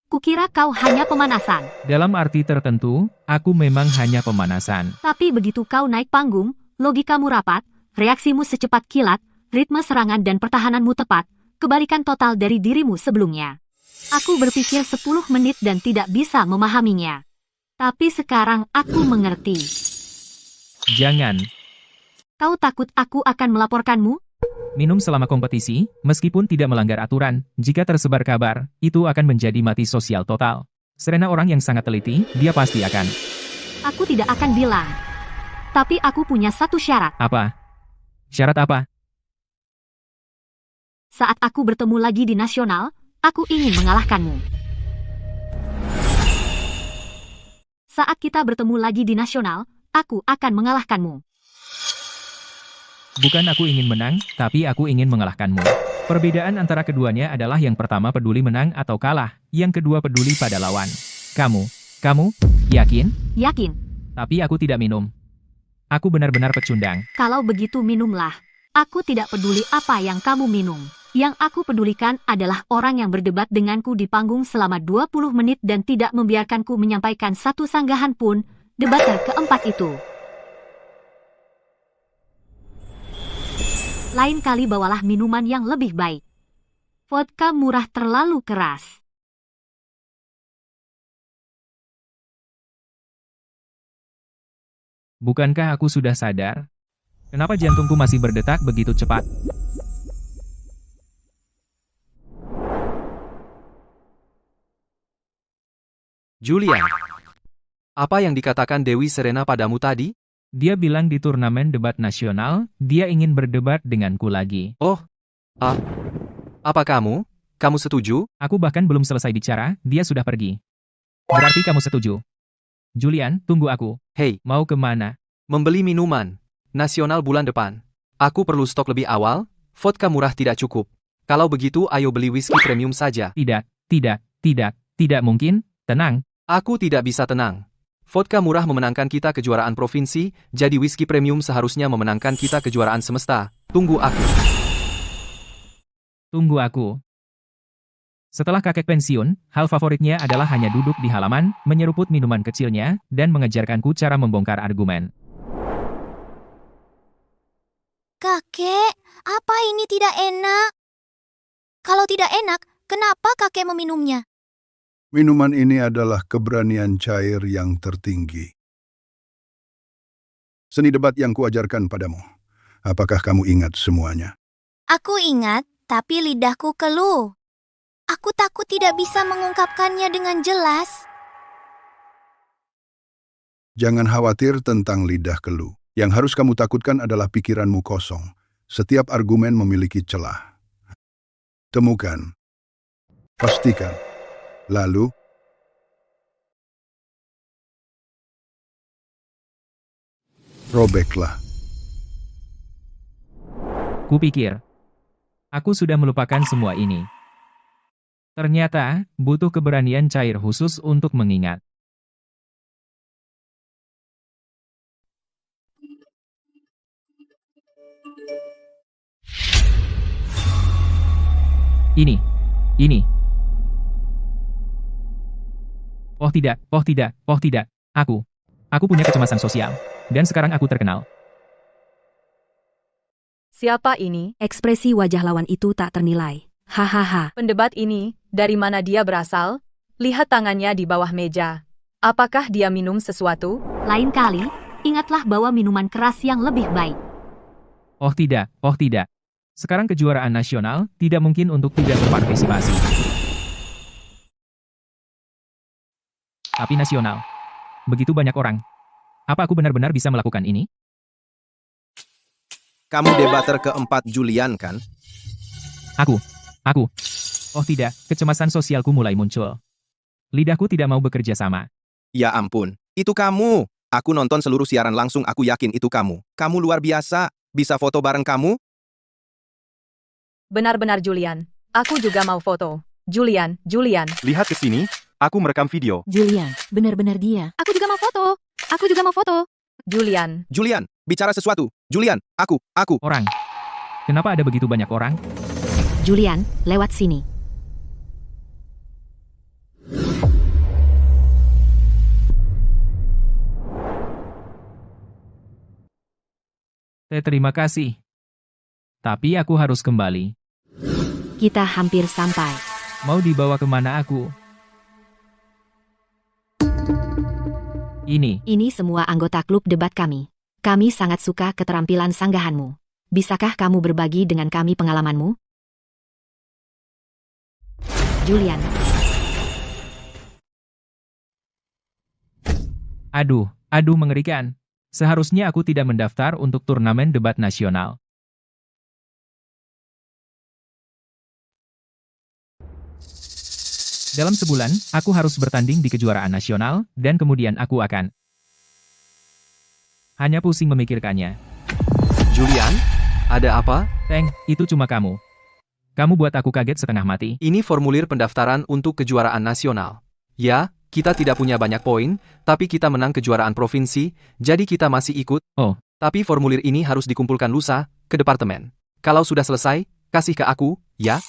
Kukira kau hanya pemanasan. Dalam arti tertentu, aku memang hanya pemanasan. Tapi begitu kau naik panggung, logikamu rapat, reaksimu secepat kilat, ritme serangan dan pertahananmu tepat, kebalikan total dari dirimu sebelumnya. Aku berpikir 10 menit dan tidak bisa memahaminya. Tapi sekarang aku mengerti. Jangan. Kau takut aku akan melaporkanmu? Minum selama kompetisi, meskipun tidak melanggar aturan, jika tersebar kabar, itu akan menjadi mati sosial total. Serena orang yang sangat teliti, dia pasti akan. Aku tidak akan bilang. Tapi aku punya satu syarat. Apa? Syarat apa? Saat aku bertemu lagi di nasional, aku ingin mengalahkanmu. Saat kita bertemu lagi di nasional, aku akan mengalahkanmu. Bukan aku ingin menang, tapi aku ingin mengalahkanmu. Perbedaan antara keduanya adalah yang pertama peduli menang atau kalah, yang kedua peduli pada lawan. Kamu, yakin? Yakin. Tapi aku tidak minum. Aku benar-benar pecundang. Kalau begitu minumlah. Aku tidak peduli apa yang kamu minum. Yang aku pedulikan adalah orang yang berdebat denganku di panggung selama 20 menit dan tidak membiarkanku menyampaikan satu sanggahan pun, debater keempat itu. Lain kali bawalah minuman yang lebih baik. Vodka murah terlalu keras. Bukankah aku sudah sadar? Kenapa jantungku masih berdetak begitu cepat? Julian, apa yang dikatakan Dewi Serena padamu tadi? Dia bilang di turnamen debat nasional, dia ingin berdebat denganku lagi. Oh, apa kamu? Kamu setuju? Aku bahkan belum selesai bicara, dia sudah pergi. Berarti kamu setuju? Julian, tunggu aku. Hei, Mau kemana? membeli minuman nasional bulan depan. Aku perlu stok lebih awal, vodka murah tidak cukup. Kalau begitu ayo beli whisky premium saja. Tidak mungkin, tenang. Aku tidak bisa tenang. Vodka murah memenangkan kita kejuaraan provinsi, jadi whisky premium seharusnya memenangkan kita kejuaraan semesta. Tunggu aku. Tunggu aku. Setelah kakek pensiun, hal favoritnya adalah hanya duduk di halaman, menyeruput minuman kecilnya, dan mengajarkanku cara membongkar argumen. Kakek, apa ini tidak enak? Kalau tidak enak, kenapa kakek meminumnya? Minuman ini adalah keberanian cair yang tertinggi. Seni debat yang kuajarkan padamu. Apakah kamu ingat semuanya? Aku ingat, tapi lidahku keluh. Aku takut tidak bisa mengungkapkannya dengan jelas. Jangan khawatir tentang lidah keluh. Yang harus kamu takutkan adalah pikiranmu kosong. Setiap argumen memiliki celah. Temukan. Pastikan. Lalu, robeklah. Kupikir, aku sudah melupakan semua ini. Ternyata, butuh keberanian cair khusus untuk mengingat. Ini. Oh tidak. Aku punya kecemasan sosial. Dan sekarang aku terkenal. Siapa ini? Ekspresi wajah lawan itu tak ternilai. Hahaha. Pendebat ini, dari mana dia berasal? Lihat tangannya di bawah meja. Apakah dia minum sesuatu? Lain kali, ingatlah bahwa minuman keras yang lebih baik. Oh tidak. Sekarang kejuaraan nasional, tidak mungkin untuk tidak berpartisipasi. Tapi nasional. Begitu banyak orang. Apa aku benar-benar bisa melakukan ini? Kamu debater keempat Julian, kan? Aku. Oh tidak, kecemasan sosialku mulai muncul. Lidahku tidak mau bekerja sama. Ya ampun, itu kamu. Aku nonton seluruh siaran langsung, aku yakin itu kamu. Kamu luar biasa. Bisa foto bareng kamu? Benar-benar Julian. Aku juga mau foto. Julian. Lihat ke sini, aku merekam video. Julian, benar-benar dia. Aku juga mau foto. Julian. Bicara sesuatu. Julian, aku. Orang. Kenapa ada begitu banyak orang? Julian, lewat sini. Terima kasih. Tapi aku harus kembali. Kita hampir sampai. Mau dibawa kemana aku? Ini semua anggota klub debat kami. Kami sangat suka keterampilan sanggahanmu. Bisakah kamu berbagi dengan kami pengalamanmu? Julian. Aduh, mengerikan. Seharusnya aku tidak mendaftar untuk turnamen debat nasional. Dalam sebulan, aku harus bertanding di kejuaraan nasional, dan kemudian aku akan hanya pusing memikirkannya. Julian, ada apa? Teng, itu cuma kamu. Kamu buat aku kaget setengah mati. Ini formulir pendaftaran untuk kejuaraan nasional. Ya, kita tidak punya banyak poin, tapi kita menang kejuaraan provinsi, jadi kita masih ikut. Oh. Tapi formulir ini harus dikumpulkan lusa, ke departemen. Kalau sudah selesai, kasih ke aku, ya?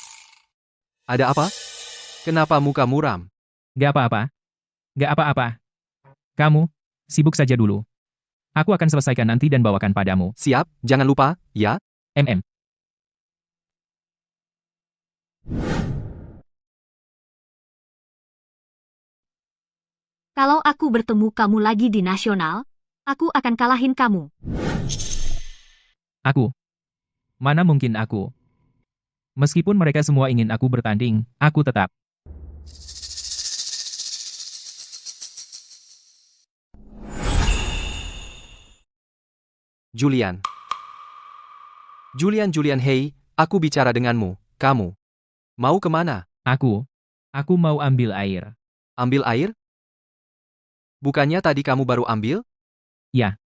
Ada apa? Kenapa muka muram? Gak apa-apa. Kamu, sibuk saja dulu. Aku akan selesaikan nanti dan bawakan padamu. Siap, jangan lupa, ya? Kalau aku bertemu kamu lagi di nasional, aku akan kalahin kamu. Aku? Mana mungkin aku? Meskipun mereka semua ingin aku bertanding, aku tetap Julian. Julian, hei, aku bicara denganmu, kamu. Mau kemana? Aku mau ambil air. Ambil air? Bukannya tadi kamu baru ambil? Ya.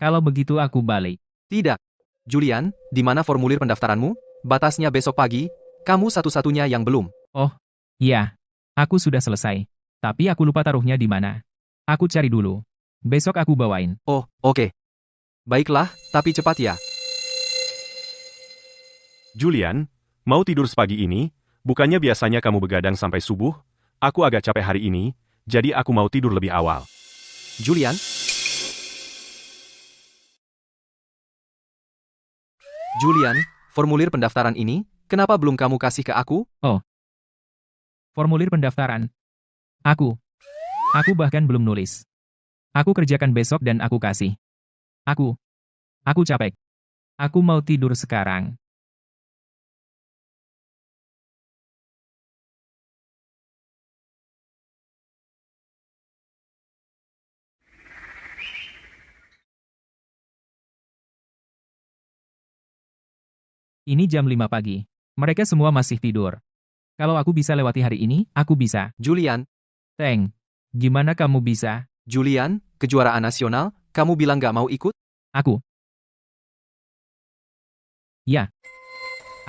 Kalau begitu aku balik. Tidak. Julian, di mana formulir pendaftaranmu? Batasnya besok pagi, kamu satu-satunya yang belum. Oh, iya. Aku sudah selesai. Tapi aku lupa taruhnya di mana. Aku cari dulu. Besok aku bawain. Oh, oke. Baiklah, tapi cepat ya. Julian, mau tidur sepagi ini? Bukannya biasanya kamu begadang sampai subuh? Aku agak capek hari ini, jadi aku mau tidur lebih awal. Julian? Julian, formulir pendaftaran ini, kenapa belum kamu kasih ke aku? Oh. Formulir pendaftaran. Aku bahkan belum nulis. Aku kerjakan besok dan aku kasih. Aku capek. Aku mau tidur sekarang. Ini jam 5 pagi. Mereka semua masih tidur. Kalau aku bisa lewati hari ini, aku bisa. Julian. Teng, gimana kamu bisa? Julian, kejuaraan nasional, kamu bilang gak mau ikut? Aku. Ya.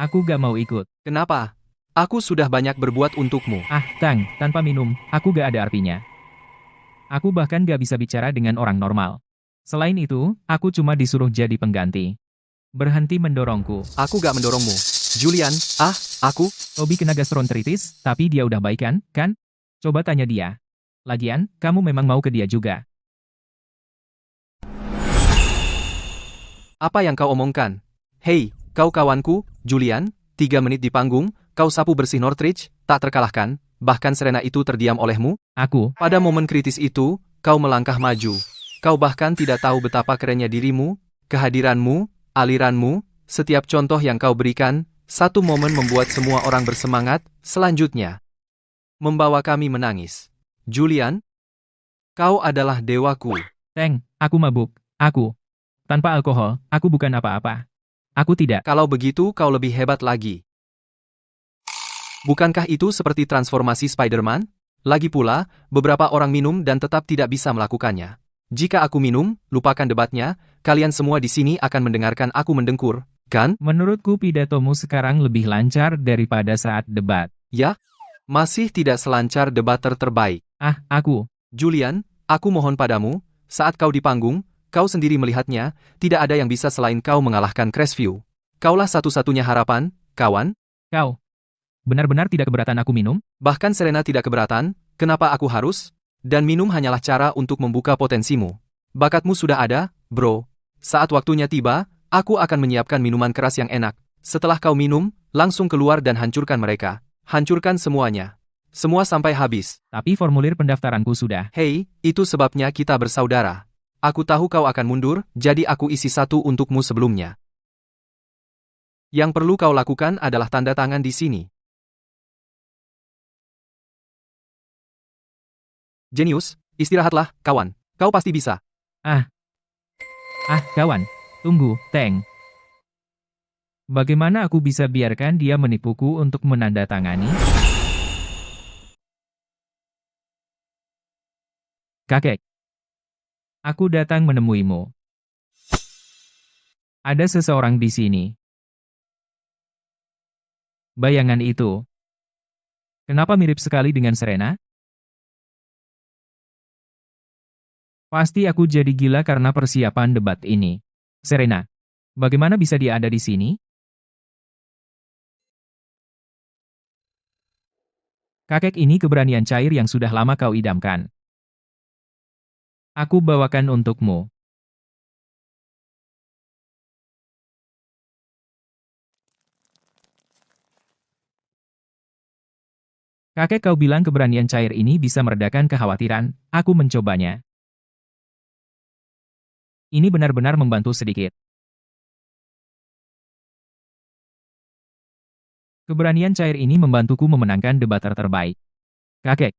Aku gak mau ikut. Kenapa? Aku sudah banyak berbuat untukmu. Tang, tanpa minum, aku gak ada artinya. Aku bahkan gak bisa bicara dengan orang normal. Selain itu, aku cuma disuruh jadi pengganti. Berhenti mendorongku. Aku gak mendorongmu. Julian, aku? Toby kena gastroenteritis, tapi dia udah baik kan? Coba tanya dia. Lagian, kamu memang mau ke dia juga. Apa yang kau omongkan? Hei, kau kawanku, Julian, 3 menit di panggung, kau sapu bersih Northridge, tak terkalahkan, bahkan Serena itu terdiam olehmu? Pada momen kritis itu, kau melangkah maju. Kau bahkan tidak tahu betapa kerennya dirimu, kehadiranmu, aliranmu, setiap contoh yang kau berikan, satu momen membuat semua orang bersemangat, selanjutnya membawa kami menangis. Julian, kau adalah dewaku. Teng, aku mabuk. Tanpa alkohol, aku bukan apa-apa. Aku tidak. Kalau begitu kau lebih hebat lagi. Bukankah itu seperti transformasi Spider-Man? Lagi pula, beberapa orang minum dan tetap tidak bisa melakukannya. Jika aku minum, lupakan debatnya, kalian semua di sini akan mendengarkan aku mendengkur, kan? Menurutku pidatomu sekarang lebih lancar daripada saat debat. Ya? Masih tidak selancar debat terbaik. Aku. Julian, aku mohon padamu, saat kau di panggung, kau sendiri melihatnya, tidak ada yang bisa selain kau mengalahkan Crestview. Kaulah satu-satunya harapan, kawan. Kau benar-benar tidak keberatan aku minum? Bahkan Serena tidak keberatan, kenapa aku harus? Dan minum hanyalah cara untuk membuka potensimu. Bakatmu sudah ada, bro. Saat waktunya tiba, aku akan menyiapkan minuman keras yang enak. Setelah kau minum, langsung keluar dan hancurkan mereka. Hancurkan semuanya. Semua sampai habis. Tapi formulir pendaftaranku sudah. Hei, itu sebabnya kita bersaudara. Aku tahu kau akan mundur, jadi aku isi satu untukmu sebelumnya. Yang perlu kau lakukan adalah tanda tangan di sini. Jenius, istirahatlah, kawan. Kau pasti bisa. Kawan. Tunggu, Teng. Bagaimana aku bisa biarkan dia menipuku untuk menandatangani? Kakek. Aku datang menemuimu. Ada seseorang di sini. Bayangan itu. Kenapa mirip sekali dengan Serena? Pasti aku jadi gila karena persiapan debat ini. Serena, bagaimana bisa dia ada di sini? Kakek ini keberanian cair yang sudah lama kau idamkan. Aku bawakan untukmu. Kakek, kau bilang keberanian cair ini bisa meredakan kekhawatiran, aku mencobanya. Ini benar-benar membantu sedikit. Keberanian cair ini membantuku memenangkan debat terbaik. Kakek,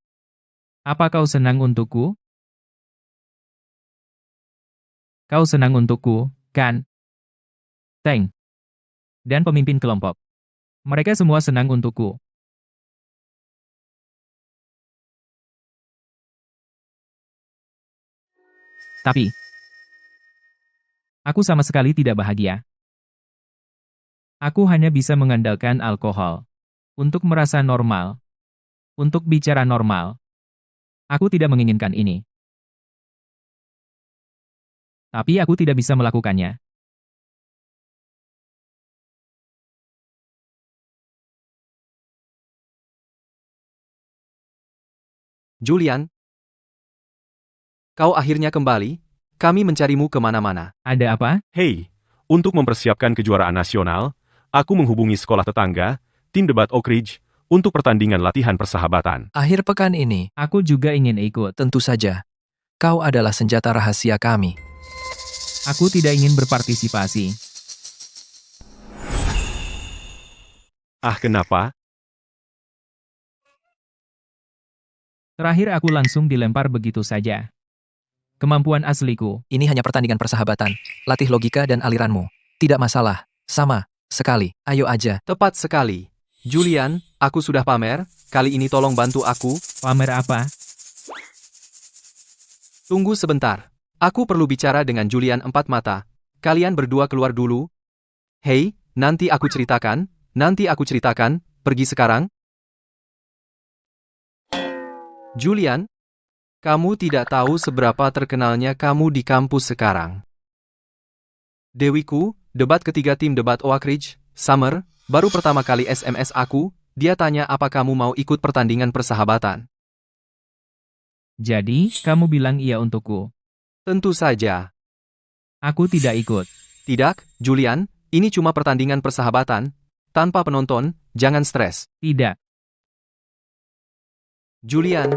apa kau senang untukku? Kau senang untukku, Kan? Teng. Dan pemimpin kelompok. Mereka semua senang untukku. Tapi, aku sama sekali tidak bahagia. Aku hanya bisa mengandalkan alkohol untuk merasa normal, untuk bicara normal. Aku tidak menginginkan ini. Tapi aku tidak bisa melakukannya. Julian, kau akhirnya kembali. Kami mencarimu kemana-mana. Ada apa? Hei, untuk mempersiapkan kejuaraan nasional, aku menghubungi sekolah tetangga, tim debat Oak Ridge, untuk pertandingan latihan persahabatan. Akhir pekan ini, Aku juga ingin ikut. tentu saja, kau adalah senjata rahasia kami. Aku tidak ingin berpartisipasi. Ah, kenapa? Terakhir aku langsung dilempar begitu saja. Kemampuan asliku. Ini hanya pertandingan persahabatan. Latih logika dan aliranmu. Tidak masalah. Sama sekali. Ayo aja. Tepat sekali. Julian, aku sudah pamer. Kali ini tolong bantu aku. Pamer apa? Tunggu sebentar. Aku perlu bicara dengan Julian empat mata. Kalian berdua keluar dulu. Hei, nanti aku ceritakan. Pergi sekarang. Julian, kamu tidak tahu seberapa terkenalnya kamu di kampus sekarang. Dewiku, debat ketiga tim debat Oak Ridge, Summer, baru pertama kali SMS aku, dia tanya apa kamu mau ikut pertandingan persahabatan. Jadi, kamu bilang iya untukku. Tentu saja. Aku tidak ikut. Tidak, Julian, ini cuma pertandingan persahabatan. Tanpa penonton, jangan stres. Tidak. Julian,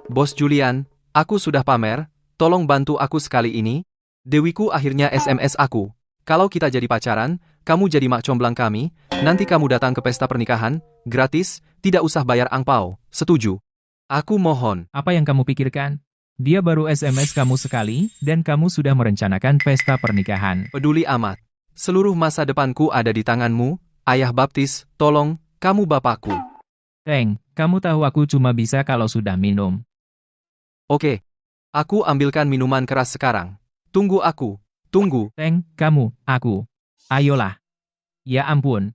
Bos Julian, aku sudah pamer, tolong bantu aku sekali ini. Dewiku akhirnya SMS aku. Kalau kita jadi pacaran, kamu jadi mak comblang kami, nanti kamu datang ke pesta pernikahan, gratis, tidak usah bayar angpau, setuju? Aku mohon. Apa yang kamu pikirkan? Dia baru SMS kamu sekali, dan kamu sudah merencanakan pesta pernikahan. Peduli amat. Seluruh masa depanku ada di tanganmu, Ayah Baptis, tolong, kamu bapakku. Teng, kamu tahu aku cuma bisa kalau sudah minum. Oke. Aku ambilkan minuman keras sekarang. Tunggu aku. Tunggu. Teng, kamu, aku. Ayolah. Ya ampun.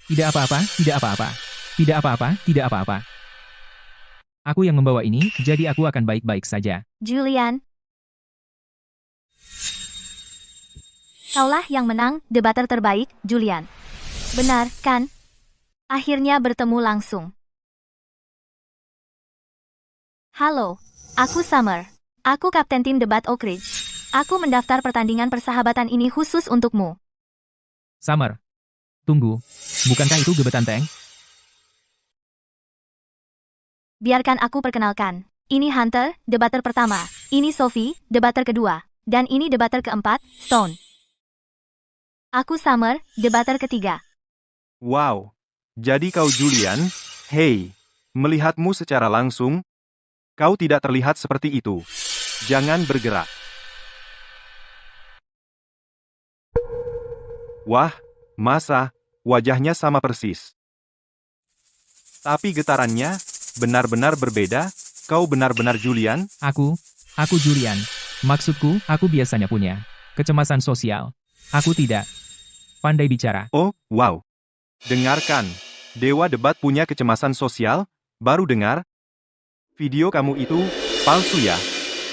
Tidak apa-apa, tidak apa-apa. Tidak apa-apa, tidak apa-apa. Aku yang membawa ini, jadi aku akan baik-baik saja. Julian. Kaulah yang menang, debater terbaik, Julian. Benar, kan? Akhirnya bertemu langsung. Halo, aku Summer. Aku kapten tim debat Oak Ridge. Aku mendaftar pertandingan persahabatan ini khusus untukmu. Summer. Tunggu. Bukankah itu gebetan Teng? Biarkan aku perkenalkan. Ini Hunter, debater pertama. Ini Sophie, debater kedua. Dan ini debater keempat, Stone. Aku Summer, debater ketiga. Wow, jadi kau Julian? Hei, melihatmu secara langsung, kau tidak terlihat seperti itu. Jangan bergerak. Wah, masa, wajahnya sama persis. Tapi getarannya, benar-benar berbeda, kau benar-benar Julian? Aku Julian. Maksudku, aku biasanya punya kecemasan sosial. Aku tidak pandai bicara. Oh, wow. Dengarkan, Dewa Debat punya kecemasan sosial, baru dengar? Video kamu itu, palsu ya?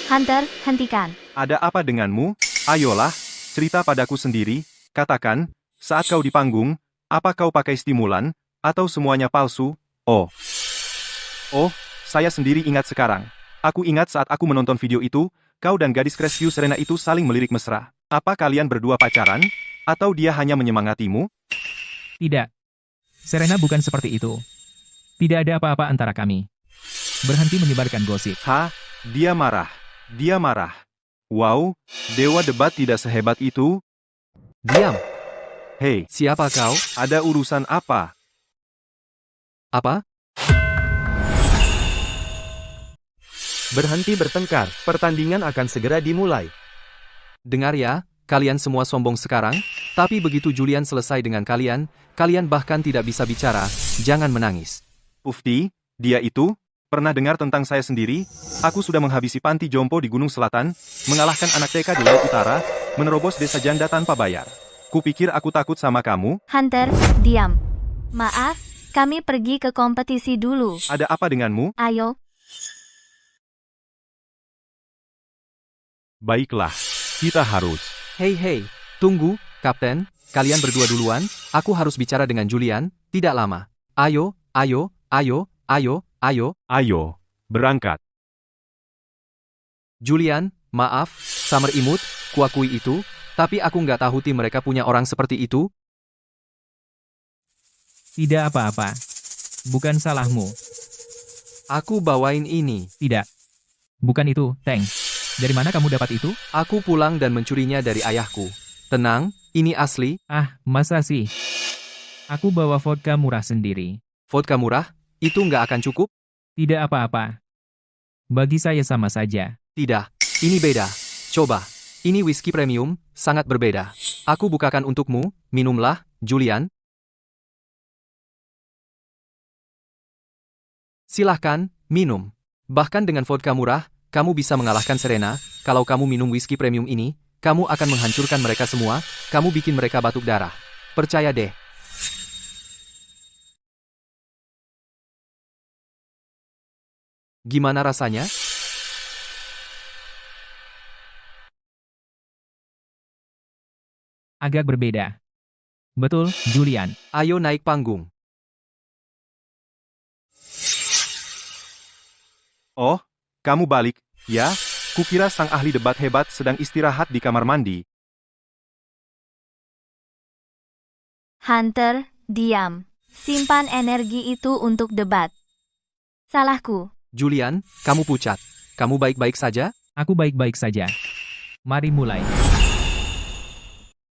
Hunter, hentikan. Ada apa denganmu? Ayolah, cerita padaku sendiri, katakan, saat kau di panggung, apa kau pakai stimulan, atau semuanya palsu? Oh, saya sendiri ingat sekarang. Aku ingat saat aku menonton video itu, kau dan gadis Crestview Serena itu saling melirik mesra. Apa kalian berdua pacaran? Atau dia hanya menyemangatimu? Tidak. Serena bukan seperti itu. Tidak ada apa-apa antara kami. Berhenti menyebarkan gosip. Dia marah. Dia marah. Wow, Dewa Debat tidak sehebat itu. Diam. Hei, Siapa kau? ada urusan apa? Apa? Berhenti bertengkar, pertandingan akan segera dimulai. Dengar ya, kalian semua sombong sekarang, tapi begitu Julian selesai dengan kalian, kalian bahkan tidak bisa bicara, jangan menangis. Ufti, dia itu, pernah dengar tentang saya sendiri? Aku sudah menghabisi panti jompo di Gunung Selatan, mengalahkan anak TK di Laut Utara, menerobos desa janda tanpa bayar. Kupikir aku takut sama kamu? Hunter, diam. Maaf, kami pergi ke kompetisi dulu. Ada apa denganmu? Ayo. Baiklah, kita harus. Hei, tunggu, Kapten, kalian berdua duluan, aku harus bicara dengan Julian, tidak lama. Ayo, Ayo, berangkat. Julian, maaf, Summer imut, kuakui itu, tapi aku nggak tahu tim mereka punya orang seperti itu. Tidak apa-apa. Bukan salahmu. Aku bawain ini. Tidak. Bukan itu, Tank. Dari mana kamu dapat itu? Aku pulang dan mencurinya dari ayahku. Tenang, ini asli. Ah, masa sih? Aku bawa vodka murah sendiri. Vodka murah? Itu nggak akan cukup? Tidak apa-apa. Bagi saya sama saja. Tidak, ini beda. Coba. Ini whisky premium, sangat berbeda. Aku bukakan untukmu, minumlah, Julian. Silahkan, minum. Bahkan dengan vodka murah, kamu bisa mengalahkan Serena. Kalau kamu minum whisky premium ini, kamu akan menghancurkan mereka semua, kamu bikin mereka batuk darah. Percaya deh. Gimana rasanya? Agak berbeda. Betul, Julian. Ayo naik panggung. Oh, kamu balik, ya? Kukira sang ahli debat hebat sedang istirahat di kamar mandi. Hunter, diam. Simpan energi itu untuk debat. Salahku. Julian, kamu pucat. Kamu baik-baik saja? Aku baik-baik saja. Mari mulai.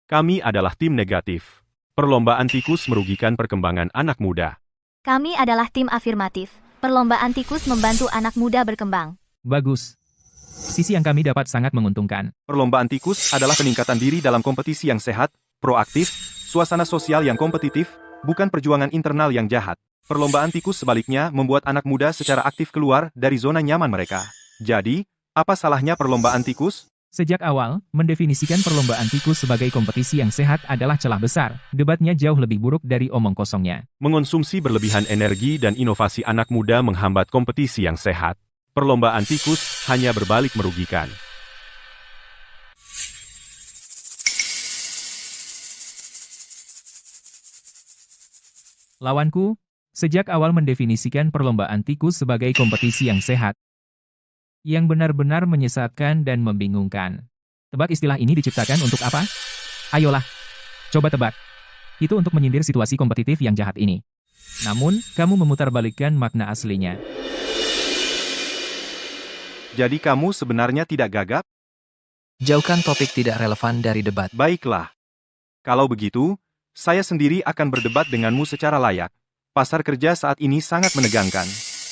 Kami adalah tim negatif. Perlombaan tikus merugikan perkembangan anak muda. Kami adalah tim afirmatif. Perlombaan tikus membantu anak muda berkembang. Bagus. Sisi yang kami dapat sangat menguntungkan. Perlombaan tikus adalah peningkatan diri dalam kompetisi yang sehat, proaktif, suasana sosial yang kompetitif, bukan perjuangan internal yang jahat. Perlombaan tikus sebaliknya membuat anak muda secara aktif keluar dari zona nyaman mereka. Jadi, apa salahnya perlombaan tikus? Sejak awal, mendefinisikan perlombaan tikus sebagai kompetisi yang sehat adalah celah besar. Debatnya jauh lebih buruk dari omong kosongnya. Mengonsumsi berlebihan energi dan inovasi anak muda menghambat kompetisi yang sehat. Perlombaan tikus hanya berbalik merugikan. Lawanku, sejak awal mendefinisikan perlombaan tikus sebagai kompetisi yang sehat. Yang benar-benar menyesatkan dan membingungkan. Tebak istilah ini diciptakan untuk apa? Ayolah, coba tebak. Itu untuk menyindir situasi kompetitif yang jahat ini. Namun, kamu memutarbalikkan makna aslinya. Jadi kamu sebenarnya tidak gagap? Jauhkan topik tidak relevan dari debat. Baiklah. Kalau begitu, saya sendiri akan berdebat denganmu secara layak. Pasar kerja saat ini sangat menegangkan.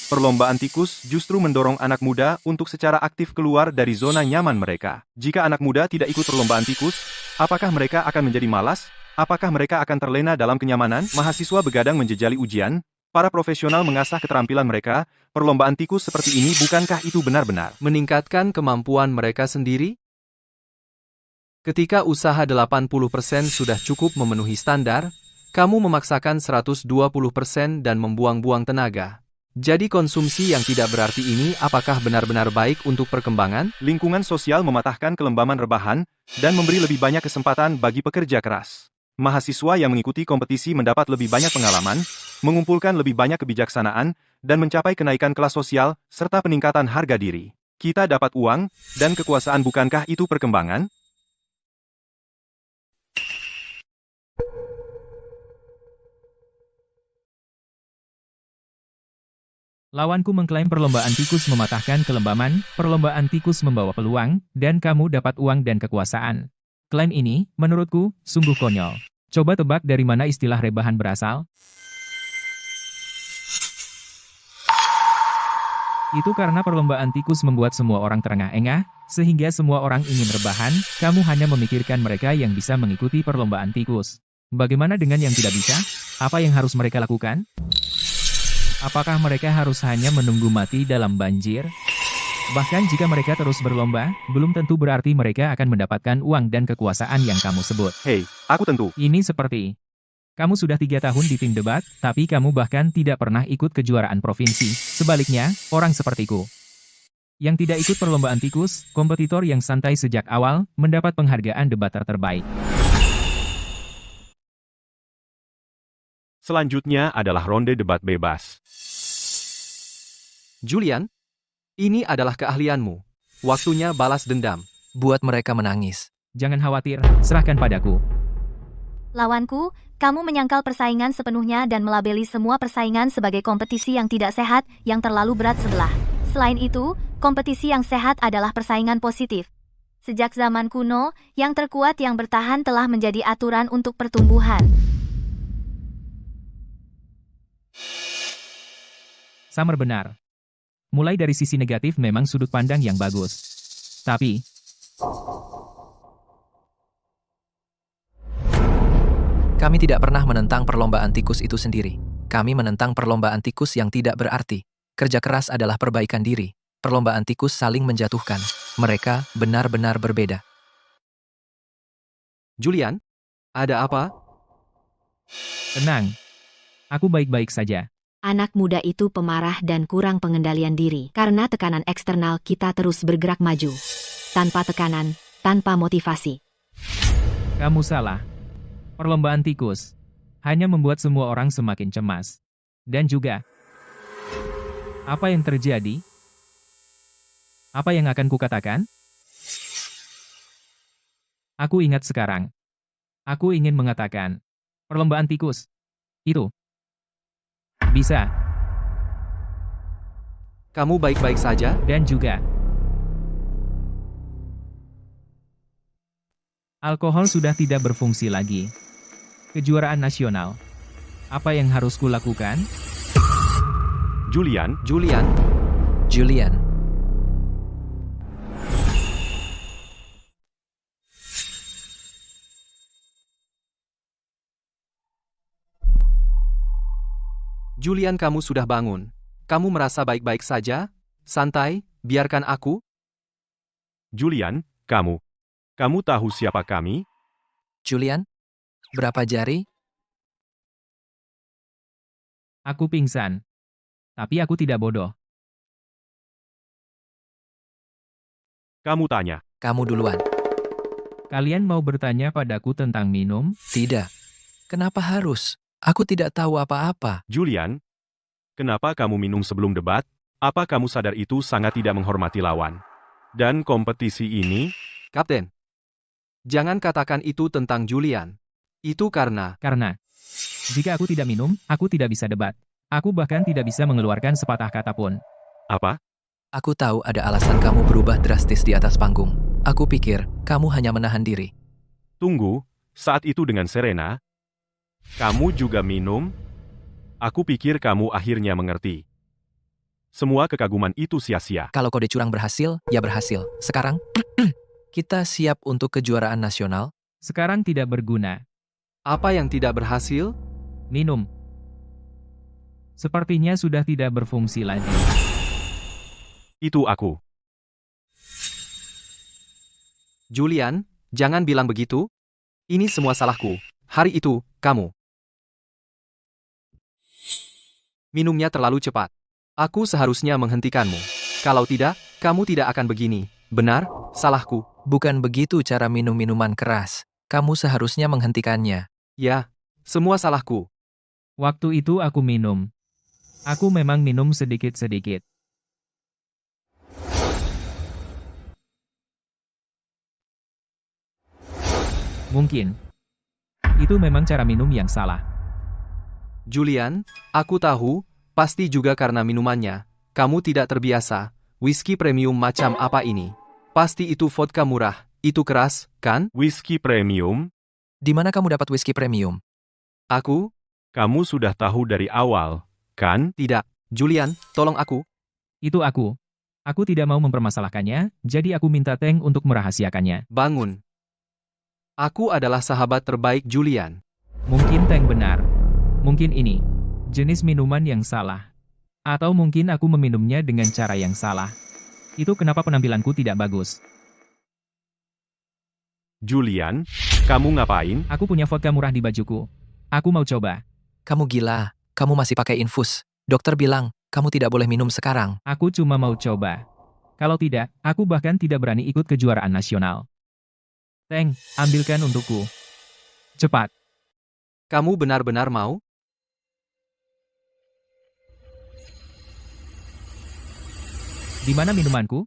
Perlombaan tikus justru mendorong anak muda untuk secara aktif keluar dari zona nyaman mereka. Jika anak muda tidak ikut perlombaan tikus, apakah mereka akan menjadi malas? Apakah mereka akan terlena dalam kenyamanan? Mahasiswa begadang menjejali ujian, para profesional mengasah keterampilan mereka, perlombaan tikus seperti ini bukankah itu benar-benar meningkatkan kemampuan mereka sendiri? Ketika usaha 80% sudah cukup memenuhi standar, kamu memaksakan 120% dan membuang-buang tenaga. Jadi konsumsi yang tidak berarti ini apakah benar-benar baik untuk perkembangan? Lingkungan sosial mematahkan kelembaman rebahan, dan memberi lebih banyak kesempatan bagi pekerja keras. Mahasiswa yang mengikuti kompetisi mendapat lebih banyak pengalaman, mengumpulkan lebih banyak kebijaksanaan, dan mencapai kenaikan kelas sosial, serta peningkatan harga diri. Kita dapat uang, dan kekuasaan bukankah itu perkembangan? Lawanku mengklaim perlombaan tikus mematahkan kelembaman, perlombaan tikus membawa peluang, dan kamu dapat uang dan kekuasaan. Klaim ini, menurutku, sungguh konyol. Coba tebak dari mana istilah rebahan berasal? Itu karena perlombaan tikus membuat semua orang terengah-engah, sehingga semua orang ingin rebahan, kamu hanya memikirkan mereka yang bisa mengikuti perlombaan tikus. Bagaimana dengan yang tidak bisa? Apa yang harus mereka lakukan? Apakah mereka harus hanya menunggu mati dalam banjir? Bahkan jika mereka terus berlomba, belum tentu berarti mereka akan mendapatkan uang dan kekuasaan yang kamu sebut. Hei, aku tentu. Ini seperti, kamu sudah 3 tahun di tim debat, tapi kamu bahkan tidak pernah ikut kejuaraan provinsi. Sebaliknya, orang sepertiku, yang tidak ikut perlombaan tikus, kompetitor yang santai sejak awal, mendapat penghargaan debater terbaik. Selanjutnya adalah ronde debat bebas. Julian, ini adalah keahlianmu. Waktunya balas dendam. Buat mereka menangis. Jangan khawatir, serahkan padaku. Lawanku, kamu menyangkal persaingan sepenuhnya dan melabeli semua persaingan sebagai kompetisi yang tidak sehat, yang terlalu berat sebelah. Selain itu, kompetisi yang sehat adalah persaingan positif. Sejak zaman kuno, yang terkuat yang bertahan telah menjadi aturan untuk pertumbuhan. Summer benar. Mulai dari sisi negatif memang sudut pandang yang bagus. Tapi, kami tidak pernah menentang perlombaan tikus itu sendiri. Kami menentang perlombaan tikus yang tidak berarti. Kerja keras adalah perbaikan diri. Perlombaan tikus saling menjatuhkan. Mereka benar-benar berbeda. Julian, ada apa? tenang. Aku baik-baik saja. Anak muda itu pemarah dan kurang pengendalian diri. Karena tekanan eksternal kita terus bergerak maju. Tanpa tekanan, tanpa motivasi. Kamu salah. Perlombaan tikus hanya membuat semua orang semakin cemas. Dan juga, apa yang terjadi? Apa yang akan kukatakan? Aku ingat sekarang. Aku ingin mengatakan, perlombaan tikus itu bisa. Kamu baik-baik saja? Dan juga, alkohol sudah tidak berfungsi lagi. Kejuaraan nasional. Apa yang harus kulakukan? Julian, Julian, Julian, kamu sudah bangun. Kamu merasa baik-baik saja? Santai, biarkan aku. Julian, kamu tahu siapa kami? Julian, berapa jari? Aku pingsan. Tapi aku tidak bodoh. Kamu tanya. Kamu duluan. Kalian mau bertanya padaku tentang minum? Tidak. Kenapa harus? Aku tidak tahu apa-apa. Julian, kenapa kamu minum sebelum debat? Apa kamu sadar itu sangat tidak menghormati lawan? Dan kompetisi ini? Kapten, jangan katakan itu tentang Julian. Itu karena, jika aku tidak minum, aku tidak bisa debat. Aku bahkan tidak bisa mengeluarkan sepatah kata pun. Apa? Aku tahu ada alasan kamu berubah drastis di atas panggung. Aku pikir, kamu hanya menahan diri. Tunggu, saat itu dengan Serena, kamu juga minum? Aku pikir kamu akhirnya mengerti. Semua kekaguman itu sia-sia. Kalau kode curang berhasil, ya berhasil. Sekarang, kita siap untuk kejuaraan nasional? Sekarang tidak berguna. apa yang tidak berhasil? Minum. Sepertinya sudah tidak berfungsi lagi. Itu aku. Julian, jangan bilang begitu. Ini semua salahku. Hari itu, kamu minumnya terlalu cepat. Aku seharusnya menghentikanmu. Kalau tidak, kamu tidak akan begini. Benar, salahku. Bukan begitu cara minum minuman keras. Kamu seharusnya menghentikannya. Ya, semua salahku. Waktu itu aku minum. Aku memang minum sedikit-sedikit. Mungkin. Itu memang cara minum yang salah. Julian, aku tahu, pasti juga karena minumannya. Kamu tidak terbiasa. Whisky premium macam apa ini? Pasti itu vodka murah. Itu keras, kan? Whisky premium? Di mana kamu dapat whisky premium? Aku? Kamu sudah tahu dari awal, kan? Tidak. Julian, tolong aku. Itu aku. Aku tidak mau mempermasalahkannya, jadi aku minta Teng untuk merahasiakannya. Bangun. Aku adalah sahabat terbaik Julian. Mungkin Teng benar. Mungkin ini jenis minuman yang salah. Atau mungkin aku meminumnya dengan cara yang salah. Itu kenapa penampilanku tidak bagus. Julian, kamu ngapain? Aku punya vodka murah di bajuku. Aku mau coba. Kamu gila, kamu masih pakai infus. Dokter bilang, kamu tidak boleh minum sekarang. Aku cuma mau coba. Kalau tidak, aku bahkan tidak berani ikut kejuaraan nasional. Teng, ambilkan untukku. Cepat. Kamu benar-benar mau? Di mana minumanku?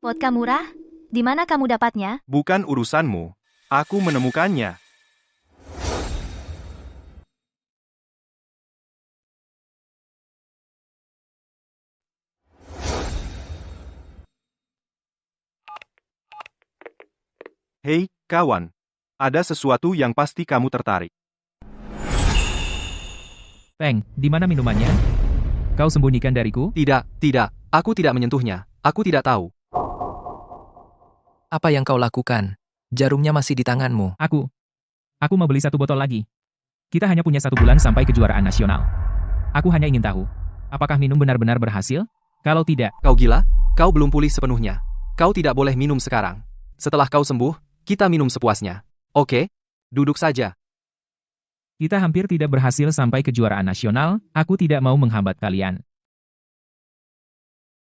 Vodka murah? Di mana kamu dapatnya? Bukan urusanmu. Aku menemukannya. Hei, kawan. Ada sesuatu yang pasti kamu tertarik. Teng, di mana minumannya? Kau sembunyikan dariku? Tidak. Aku tidak menyentuhnya. Aku tidak tahu. Apa yang kau lakukan? Jarumnya masih di tanganmu. Aku mau beli 1 botol lagi. Kita hanya punya 1 bulan sampai kejuaraan nasional. Aku hanya ingin tahu, apakah minum benar-benar berhasil? Kalau tidak, Kau gila? Kau belum pulih sepenuhnya. Kau tidak boleh minum sekarang. Setelah kau sembuh, kita minum sepuasnya. Oke? Duduk saja. kita hampir tidak berhasil sampai kejuaraan nasional, aku tidak mau menghambat kalian.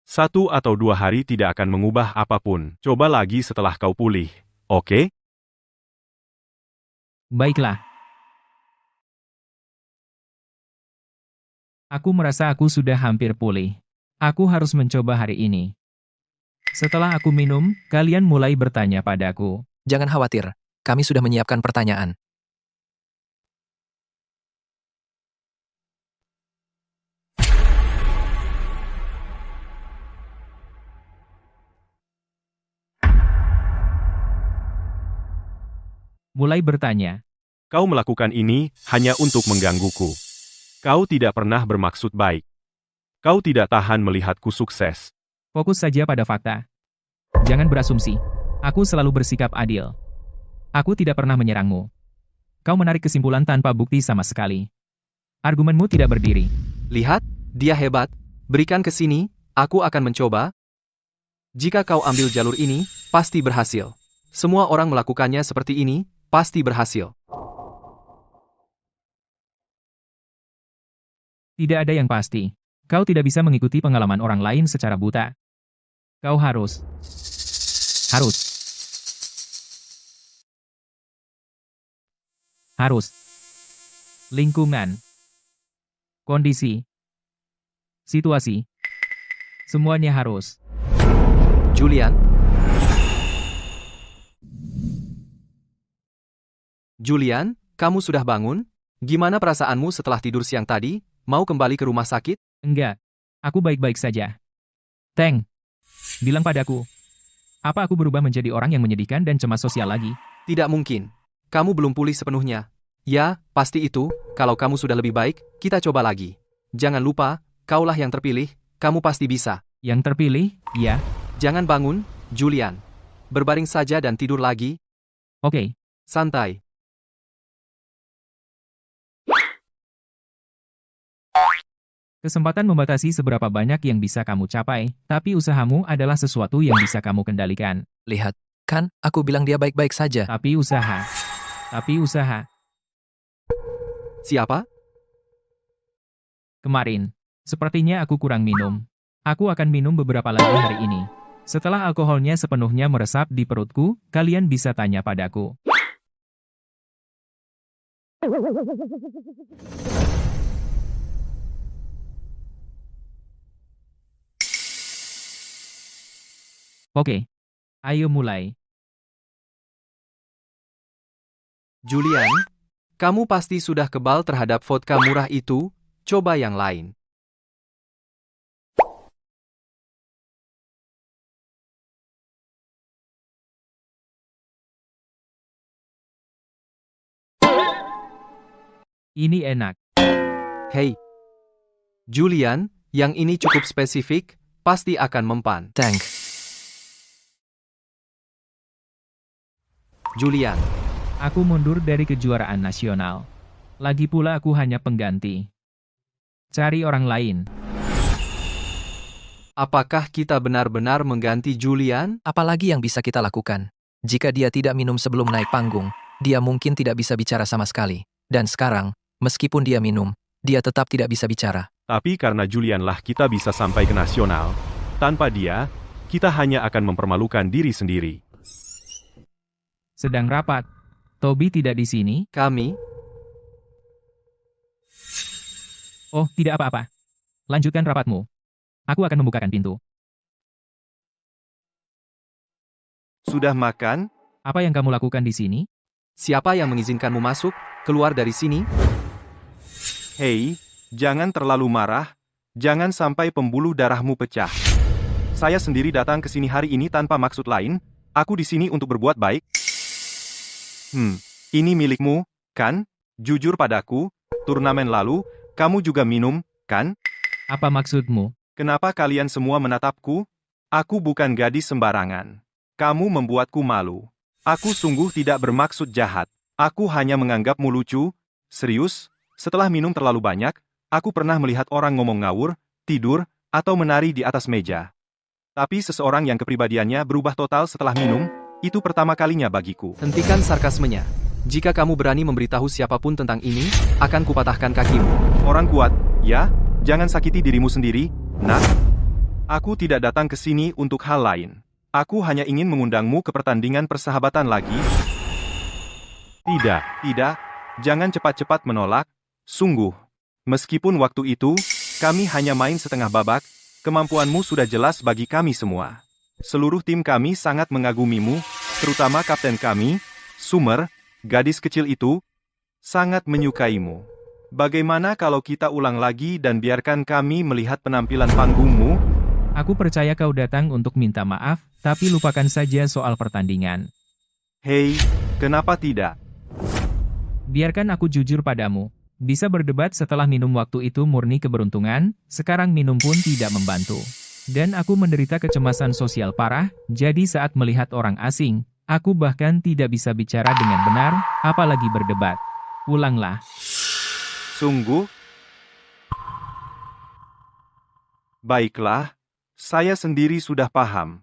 1 atau 2 hari tidak akan mengubah apapun. Coba lagi setelah kau pulih. Oke? Baiklah. Aku merasa aku sudah hampir pulih. Aku harus mencoba hari ini. Setelah aku minum, kalian mulai bertanya padaku. Jangan khawatir, kami sudah menyiapkan pertanyaan. Mulai bertanya. Kau melakukan ini hanya untuk menggangguku. Kau tidak pernah bermaksud baik. Kau tidak tahan melihatku sukses. Fokus saja pada fakta. Jangan berasumsi. Aku selalu bersikap adil. Aku tidak pernah menyerangmu. Kau menarik kesimpulan tanpa bukti sama sekali. Argumenmu tidak berdiri. Lihat, dia hebat. Berikan ke sini, aku akan mencoba. Jika kau ambil jalur ini, pasti berhasil. Semua orang melakukannya seperti ini, pasti berhasil. Tidak ada yang pasti. Kau tidak bisa mengikuti pengalaman orang lain secara buta. Kau harus. Lingkungan. Kondisi. Situasi. Semuanya harus. Julian, kamu sudah bangun? Gimana perasaanmu setelah tidur siang tadi? Mau kembali ke rumah sakit? Enggak. Aku baik-baik saja. Teng, bilang padaku. Apa aku berubah menjadi orang yang menyedihkan dan cemas sosial lagi? Tidak mungkin. Kamu belum pulih sepenuhnya. Ya, pasti itu. Kalau kamu sudah lebih baik, kita coba lagi. Jangan lupa, kaulah yang terpilih. Kamu pasti bisa. Yang terpilih? Ya. Jangan bangun, Julian. Berbaring saja dan tidur lagi. Oke. Santai. Kesempatan membatasi seberapa banyak yang bisa kamu capai, tapi usahamu adalah sesuatu yang bisa kamu kendalikan. Lihat, kan, aku bilang dia baik-baik saja. Tapi usaha. Siapa? Kemarin. Sepertinya aku kurang minum. Aku akan minum beberapa lagi hari ini. Setelah alkoholnya sepenuhnya meresap di perutku, kalian bisa tanya padaku. Oke. Ayo mulai. Julian, kamu pasti sudah kebal terhadap vodka murah itu. Coba yang lain. Ini enak. Hei, Julian, yang ini cukup spesifik, pasti akan mempan. Tank. Julian. Aku mundur dari kejuaraan nasional. Lagi pula aku hanya pengganti. Cari orang lain. Apakah kita benar-benar mengganti Julian? Apalagi yang bisa kita lakukan? Jika dia tidak minum sebelum naik panggung, dia mungkin tidak bisa bicara sama sekali. Dan sekarang, meskipun dia minum, dia tetap tidak bisa bicara. Tapi karena Julianlah kita bisa sampai ke nasional. Tanpa dia, kita hanya akan mempermalukan diri sendiri. Sedang rapat. Toby tidak di sini? Kami? Oh, tidak apa-apa. Lanjutkan rapatmu. Aku akan membukakan pintu. Sudah makan? Apa yang kamu lakukan di sini? Siapa yang mengizinkanmu masuk? Keluar dari sini? Hei, jangan terlalu marah. Jangan sampai pembuluh darahmu pecah. Saya sendiri datang ke sini hari ini tanpa maksud lain. Aku di sini untuk berbuat baik. Ini milikmu, kan? Jujur padaku, turnamen lalu, kamu juga minum, kan? Apa maksudmu? Kenapa kalian semua menatapku? Aku bukan gadis sembarangan. Kamu membuatku malu. Aku sungguh tidak bermaksud jahat. Aku hanya menganggapmu lucu. Serius, setelah minum terlalu banyak, aku pernah melihat orang ngomong ngawur, tidur, atau menari di atas meja. Tapi seseorang yang kepribadiannya berubah total setelah minum, itu pertama kalinya bagiku. Hentikan sarkasmenya. Jika kamu berani memberitahu siapapun tentang ini, akan kupatahkan kakimu. Orang kuat, ya? Jangan sakiti dirimu sendiri, nak. Aku tidak datang ke sini untuk hal lain. Aku hanya ingin mengundangmu ke pertandingan persahabatan lagi. Tidak. Jangan cepat-cepat menolak. Sungguh. Meskipun waktu itu, kami hanya main setengah babak, kemampuanmu sudah jelas bagi kami semua. Seluruh tim kami sangat mengagumimu, terutama kapten kami, Summer, gadis kecil itu, sangat menyukaimu. Bagaimana kalau kita ulang lagi dan biarkan kami melihat penampilan panggungmu? Aku percaya kau datang untuk minta maaf, tapi lupakan saja soal pertandingan. Hei, kenapa tidak? Biarkan aku jujur padamu. Bisa berdebat setelah minum waktu itu murni keberuntungan, sekarang minum pun tidak membantu. Dan aku menderita kecemasan sosial parah, jadi saat melihat orang asing, aku bahkan tidak bisa bicara dengan benar, apalagi berdebat. Ulanglah. Sungguh? Baiklah, saya sendiri sudah paham.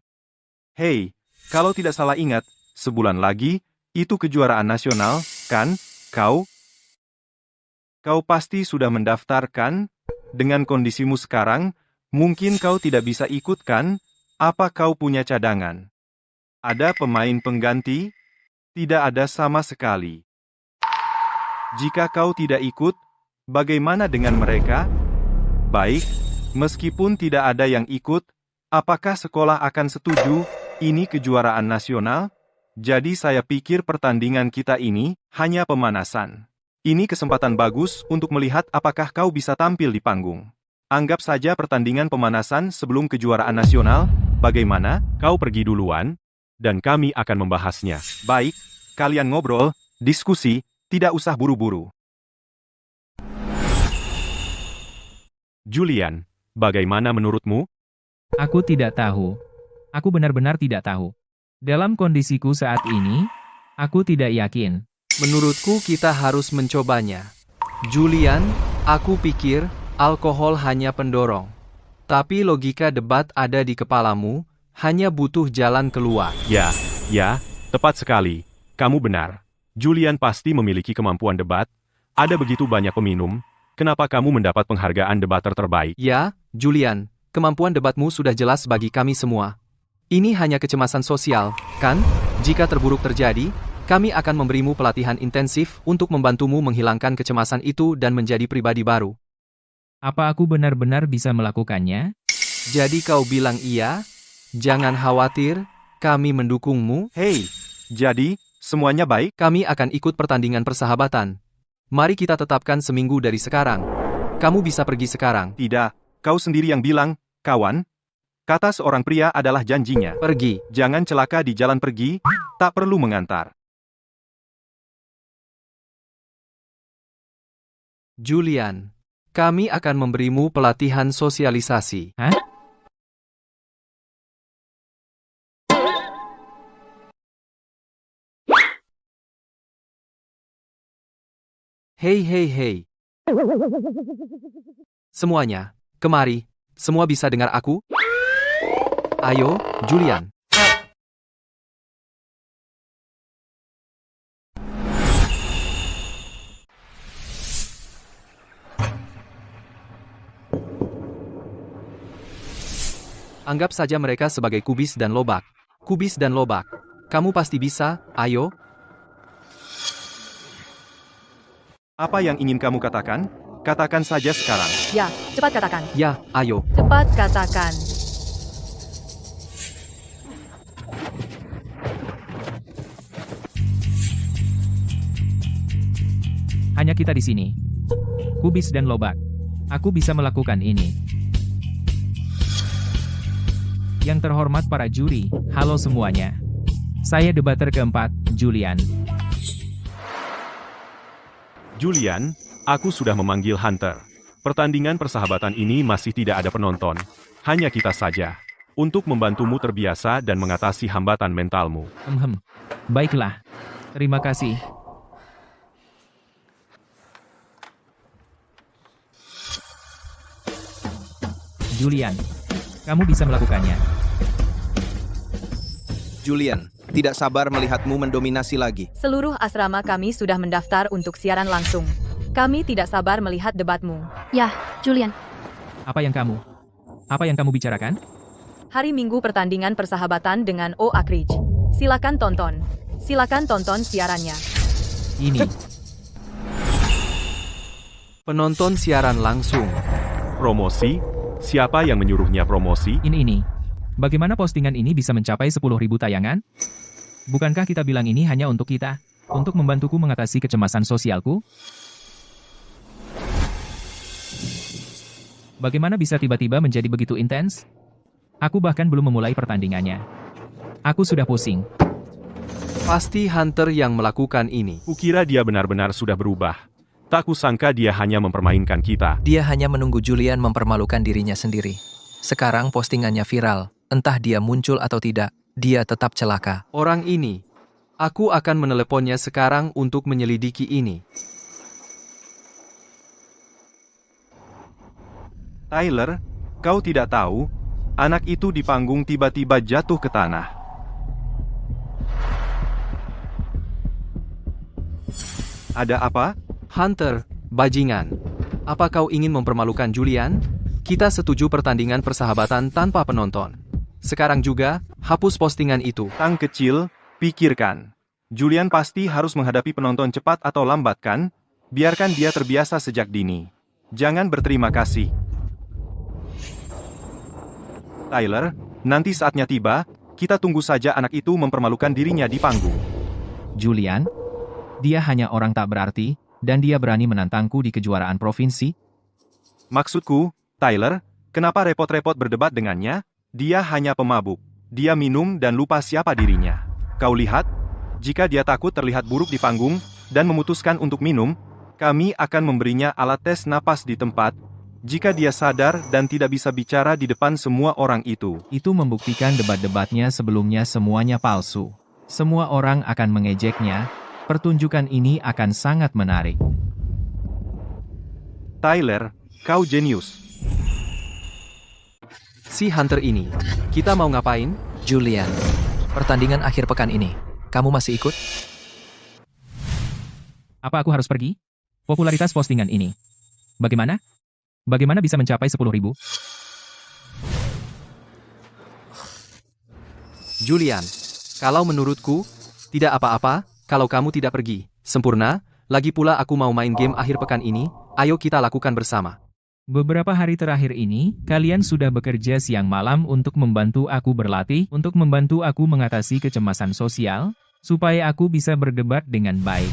Hei, kalau tidak salah ingat, sebulan lagi, itu kejuaraan nasional, kan, kau? Kau pasti sudah mendaftarkan? Dengan kondisimu sekarang, mungkin kau tidak bisa ikut kan? Apa kau punya cadangan? Ada pemain pengganti? Tidak ada sama sekali. Jika kau tidak ikut, bagaimana dengan mereka? Baik, meskipun tidak ada yang ikut, apakah sekolah akan setuju? Ini kejuaraan nasional? Jadi saya pikir pertandingan kita ini hanya pemanasan. Ini kesempatan bagus untuk melihat apakah kau bisa tampil di panggung. Anggap saja pertandingan pemanasan sebelum kejuaraan nasional, bagaimana? Kau pergi duluan, dan kami akan membahasnya. Baik, kalian ngobrol, diskusi, tidak usah buru-buru. Julian, bagaimana menurutmu? Aku tidak tahu. Aku benar-benar tidak tahu. Dalam kondisiku saat ini, aku tidak yakin. Menurutku kita harus mencobanya. Julian, aku pikir alkohol hanya pendorong. Tapi logika debat ada di kepalamu, hanya butuh jalan keluar. Ya, tepat sekali. Kamu benar. Julian pasti memiliki kemampuan debat. Ada begitu banyak peminum. Kenapa kamu mendapat penghargaan debater terbaik? Ya, Julian, kemampuan debatmu sudah jelas bagi kami semua. Ini hanya kecemasan sosial, kan? Jika terburuk terjadi, kami akan memberimu pelatihan intensif untuk membantumu menghilangkan kecemasan itu dan menjadi pribadi baru. Apa aku benar-benar bisa melakukannya? Jadi kau bilang iya? Jangan khawatir, kami mendukungmu. Hei, jadi, semuanya baik? Kami akan ikut pertandingan persahabatan. Mari kita tetapkan seminggu dari sekarang. Kamu bisa pergi sekarang. Tidak, kau sendiri yang bilang, kawan. Kata seorang pria adalah janjinya. Pergi. Jangan celaka di jalan pergi, tak perlu mengantar. Julian, Kami akan memberimu pelatihan sosialisasi. Hah? Hei hei hei. Semuanya, kemari. Semua bisa dengar aku? Ayo, Julian. Anggap saja mereka sebagai kubis dan lobak. Kubis dan lobak. Kamu pasti bisa, ayo. Apa yang ingin kamu katakan? Katakan saja sekarang. Ya, cepat katakan. Ya, ayo. Cepat katakan. Hanya kita di sini. Kubis dan lobak. Aku bisa melakukan ini. Yang terhormat para juri, halo semuanya. Saya debater keempat, Julian. Julian, aku sudah memanggil Hunter. Pertandingan persahabatan ini masih tidak ada penonton. Hanya kita saja. Untuk membantumu terbiasa dan mengatasi hambatan mentalmu. Baiklah. Terima kasih. Julian, kamu bisa melakukannya. Julian, tidak sabar melihatmu mendominasi lagi. Seluruh asrama kami sudah mendaftar untuk siaran langsung. Kami tidak sabar melihat debatmu. Ya, Julian. Apa yang kamu bicarakan? Hari Minggu pertandingan persahabatan dengan Oak Ridge. Silakan tonton. Silakan tonton siarannya. Ini. Penonton siaran langsung. Promosi? Siapa yang menyuruhnya promosi? Ini. Bagaimana postingan ini bisa mencapai 10.000 tayangan? Bukankah kita bilang ini hanya untuk kita? Untuk membantuku mengatasi kecemasan sosialku? Bagaimana bisa tiba-tiba menjadi begitu intens? Aku bahkan belum memulai pertandingannya. Aku sudah pusing. Pasti Hunter yang melakukan ini. Kukira dia benar-benar sudah berubah. Tak kusangka dia hanya mempermainkan kita. Dia hanya menunggu Julian mempermalukan dirinya sendiri. Sekarang postingannya viral. Entah dia muncul atau tidak, dia tetap celaka. Orang ini. Aku akan meneleponnya sekarang untuk menyelidiki ini. Tyler, kau tidak tahu, anak itu di panggung tiba-tiba jatuh ke tanah. Ada apa? Hunter, bajingan. Apa kau ingin mempermalukan Julian? Kita setuju pertandingan persahabatan tanpa penonton. Sekarang juga, hapus postingan itu. Tang kecil, pikirkan. Julian pasti harus menghadapi penonton cepat atau lambat kan? Biarkan dia terbiasa sejak dini. Jangan berterima kasih. Tyler, nanti saatnya tiba, kita tunggu saja anak itu mempermalukan dirinya di panggung. Julian? Dia hanya orang tak berarti, dan dia berani menantangku di kejuaraan provinsi? Maksudku, Tyler, kenapa repot-repot berdebat dengannya? Dia hanya pemabuk. Dia minum dan lupa siapa dirinya. Kau lihat, jika dia takut terlihat buruk di panggung, dan memutuskan untuk minum, kami akan memberinya alat tes napas di tempat. Jika dia sadar dan tidak bisa bicara di depan semua orang itu. Itu membuktikan debat-debatnya sebelumnya semuanya palsu. Semua orang akan mengejeknya. Pertunjukan ini akan sangat menarik. Tyler, kau jenius. Si Hunter ini. Kita mau ngapain? Julian, pertandingan akhir pekan ini. Kamu masih ikut? Apa aku harus pergi? Popularitas postingan ini. Bagaimana? Bagaimana bisa mencapai 10.000? Julian, kalau menurutku, tidak apa-apa, kalau kamu tidak pergi. Sempurna, lagi pula aku mau main game akhir pekan ini, ayo kita lakukan bersama. Beberapa hari terakhir ini, kalian sudah bekerja siang malam untuk membantu aku berlatih, untuk membantu aku mengatasi kecemasan sosial, supaya aku bisa berdebat dengan baik.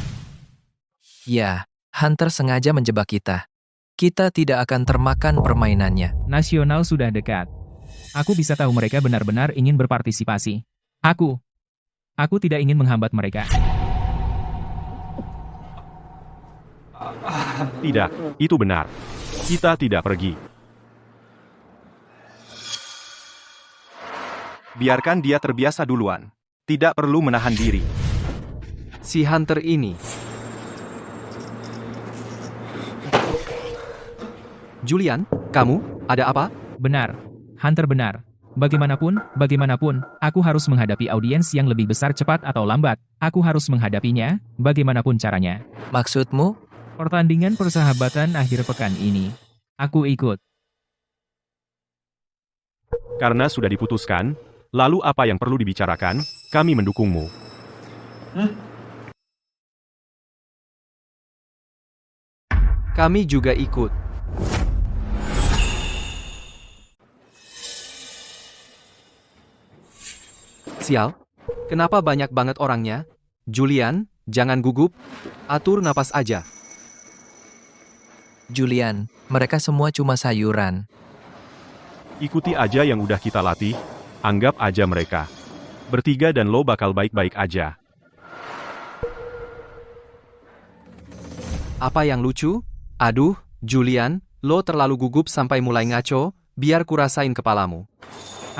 Ya, Hunter sengaja menjebak kita. Kita tidak akan termakan permainannya. Nasional sudah dekat. Aku bisa tahu mereka benar-benar ingin berpartisipasi. Aku tidak ingin menghambat mereka. Tidak, itu benar. Kita tidak pergi. Biarkan dia terbiasa duluan. Tidak perlu menahan diri. Si Hunter ini. Julian, kamu, ada apa? Benar. Hunter benar. Bagaimanapun, aku harus menghadapi audiens yang lebih besar cepat atau lambat. Aku harus menghadapinya, bagaimanapun caranya. Maksudmu? Pertandingan persahabatan akhir pekan ini. Aku ikut. Karena sudah diputuskan, lalu apa yang perlu dibicarakan, kami mendukungmu. Kami juga ikut. Sial, kenapa banyak banget orangnya? Julian, jangan gugup. Atur napas aja. Julian, mereka semua cuma sayuran. Ikuti aja yang udah kita latih, anggap aja mereka. Bertiga dan lo bakal baik-baik aja. Apa yang lucu? Aduh, Julian, lo terlalu gugup sampai mulai ngaco, biar kurasain kepalamu.